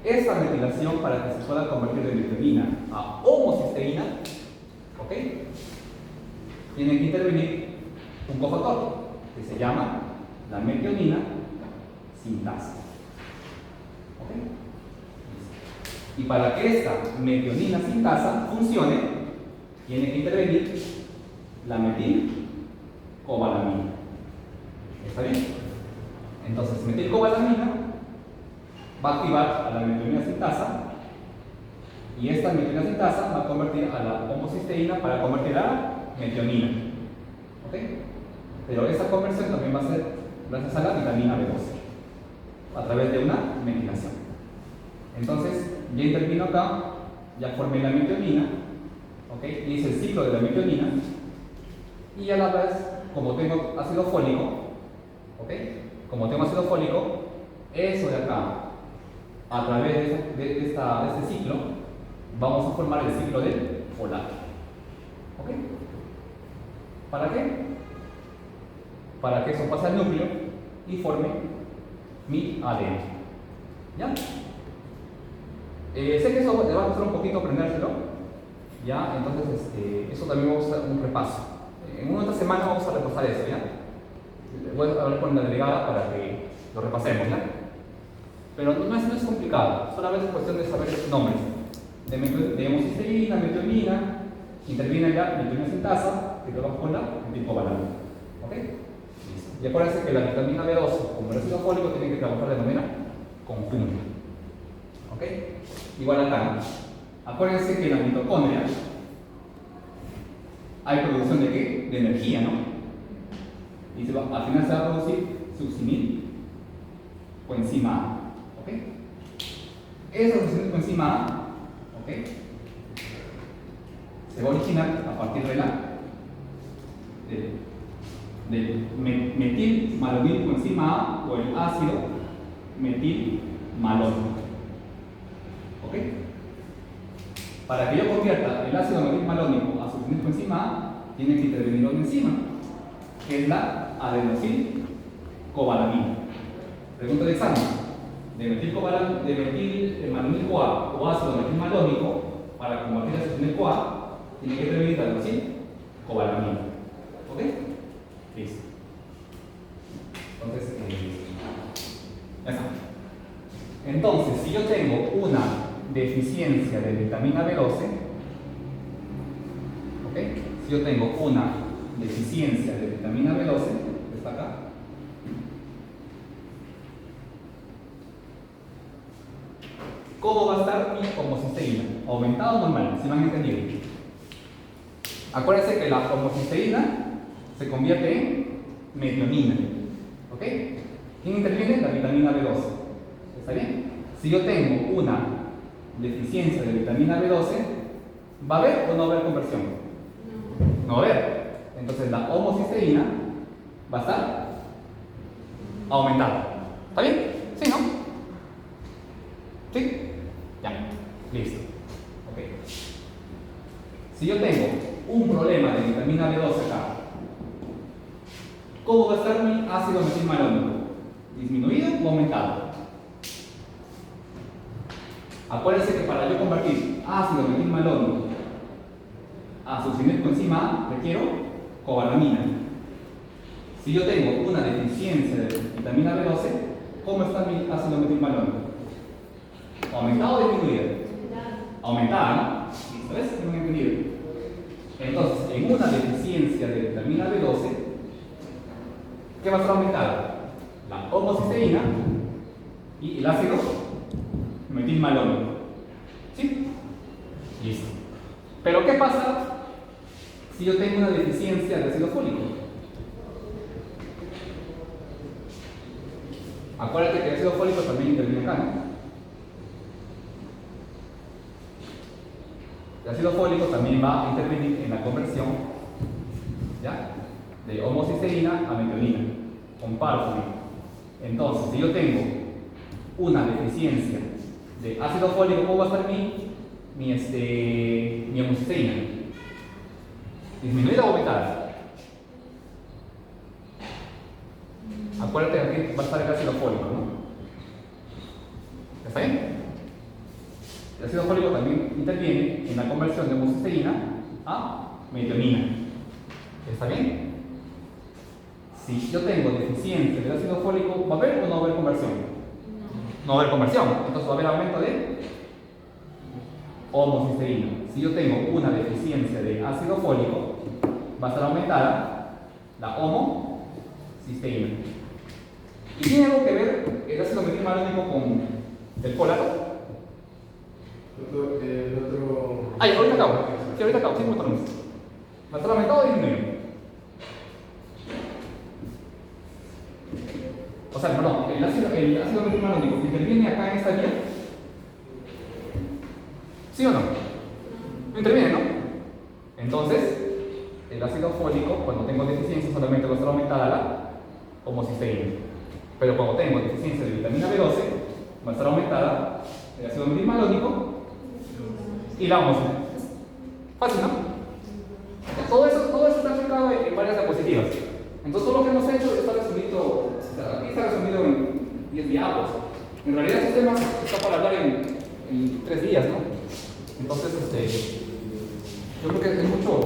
Esta metilación, para que se pueda convertir de metionina a homocisteína, ¿ok? Tiene que intervenir un cofactor que se llama la metionina sintasa. ¿Ok? Y para que esta metionina sintasa funcione, tiene que intervenir la metilcobalamina. ¿Está bien? Entonces, metilcobalamina va a activar a la metionina sintasa y esta metionina sintasa va a convertir a la homocisteína para convertir a la metionina. ¿Ok? Pero esa conversión también va a ser gracias a la vitamina B12 a través de una metilación. Entonces, ya intervino acá, ya formé la metionina, ¿ok? Y hice el ciclo de la metionina y a la vez, como tengo ácido fólico, ¿ok? Como tengo ácido fólico, eso de acá, a través de este ciclo, vamos a formar el ciclo del folato. ¿Ok? ¿Para qué? Para que eso pase al núcleo y forme mi ADN. ¿Ya? Sé que eso le va a costar un poquito aprendérselo. ¿Ya? Entonces, eso también vamos a hacer un repaso. En una otra semana vamos a repasar eso, ¿ya? Voy a hablar con la delegada para que lo repasemos, ¿ya? Pero no es complicado, solamente es cuestión de saber los nombres. De homocisteína, metionina, interviene ya metionina sintasa, que trabaja con la metilcobalamina. ¿Ok? Listo. Y acuérdense que la vitamina B12, como el ácido fólico, tienen que trabajar de manera conjunta. ¿Ok? Igual acá, ¿no? Acuérdense que en la mitocondria hay producción de ¿qué? De energía, ¿no? Y al final se va a producir succinil coenzima A. ¿Ok? Esa succinil coenzima A, ¿ok? Se va a originar a partir de del metilmalonil coenzima A o el ácido metilmalónico. ¿Ok? Para que yo convierta el ácido metilmalónico a succinil coenzima A, tiene que intervenir una enzima, que es la adenosilcobalamina. Pregunta de examen: de metilmalonil CoA o ácido metilmalónico, para convertir a succinil CoA, tiene que intervenir la adenosilcobalamina. ¿Ok? Listo. Entonces, ya está. Entonces, si yo tengo una deficiencia de vitamina B12, ¿ok? Si yo tengo una deficiencia de vitamina B12, está acá, ¿cómo va a estar mi homocisteína? ¿Aumentado o normal? ¿Si me han entendido? Acuérdense que la homocisteína se convierte en metionina. ¿Ok? ¿Quién interviene? La vitamina B12. ¿Está bien? Si yo tengo una deficiencia de vitamina B12, ¿va a haber o no va a haber conversión? No va a haber. Entonces la homocisteína va a estar aumentada. ¿Está bien? ¿Sí, no? ¿Sí? Ya. Listo. Ok. Si yo tengo un problema de vitamina B12 acá, ¿cómo va a estar mi ácido metilmalónico? ¿Disminuido o aumentado? Acuérdense que para yo convertir ácido metilmalónico a succinil coenzima A, requiero cobalamina. Si yo tengo una deficiencia de vitamina B12, ¿cómo está mi ácido metilmalónico? ¿Aumentado o disminuido? Aumentada, ¿no? ¿Listo? ¿Ves? No me he entendido. Entonces, en una deficiencia de vitamina B12, ¿qué va a estar aumentado? La homocisteína y el ácido metilmalónico. ¿Sí? Listo. Pero ¿qué pasa si yo tengo una deficiencia de ácido fólico? Acuérdate que el ácido fólico también interviene acá, ¿no? El ácido fólico también va a intervenir en la conversión de homocisteína a metionina. Comparo con ello. Entonces, si yo tengo una deficiencia de ácido fólico, ¿cómo va a estar mi homocisteína? ¿Disminuida o aumentada? Acuérdate que aquí va a estar el ácido fólico, ¿no? ¿Está bien? El ácido fólico también interviene en la conversión de homocisteína a metionina. ¿Está bien? Si yo tengo deficiencia del ácido fólico, ¿va a haber o no va a haber conversión? No va a haber conversión, entonces va a haber aumento de homocisteína. Si yo tengo una deficiencia de ácido fólico, va a estar aumentada la homocisteína. ¿Y tiene algo que ver el ácido metilmalónico con el folato? El otro. Ay, ahorita acabo. Sí, ahorita acabo, 5 minutos. ¿Va a estar aumentado o disminuido? O sea, perdón, el ácido metilmalónico interviene acá en esta vía. ¿Sí o no? No interviene, ¿no? Entonces, el ácido fólico, cuando tengo deficiencia, solamente va a estar aumentada la homocisteína. Pero cuando tengo deficiencia de vitamina B12, va a estar aumentada el ácido metilmalónico y la homocisteína. Fácil, ¿no? Todo eso está aplicado en varias diapositivas. Entonces, todo lo que hemos hecho está resumido, aquí está resumido en 10 diapos. En realidad, estos temas está para hablar en 3 días, ¿no? Entonces, yo creo que es mucho.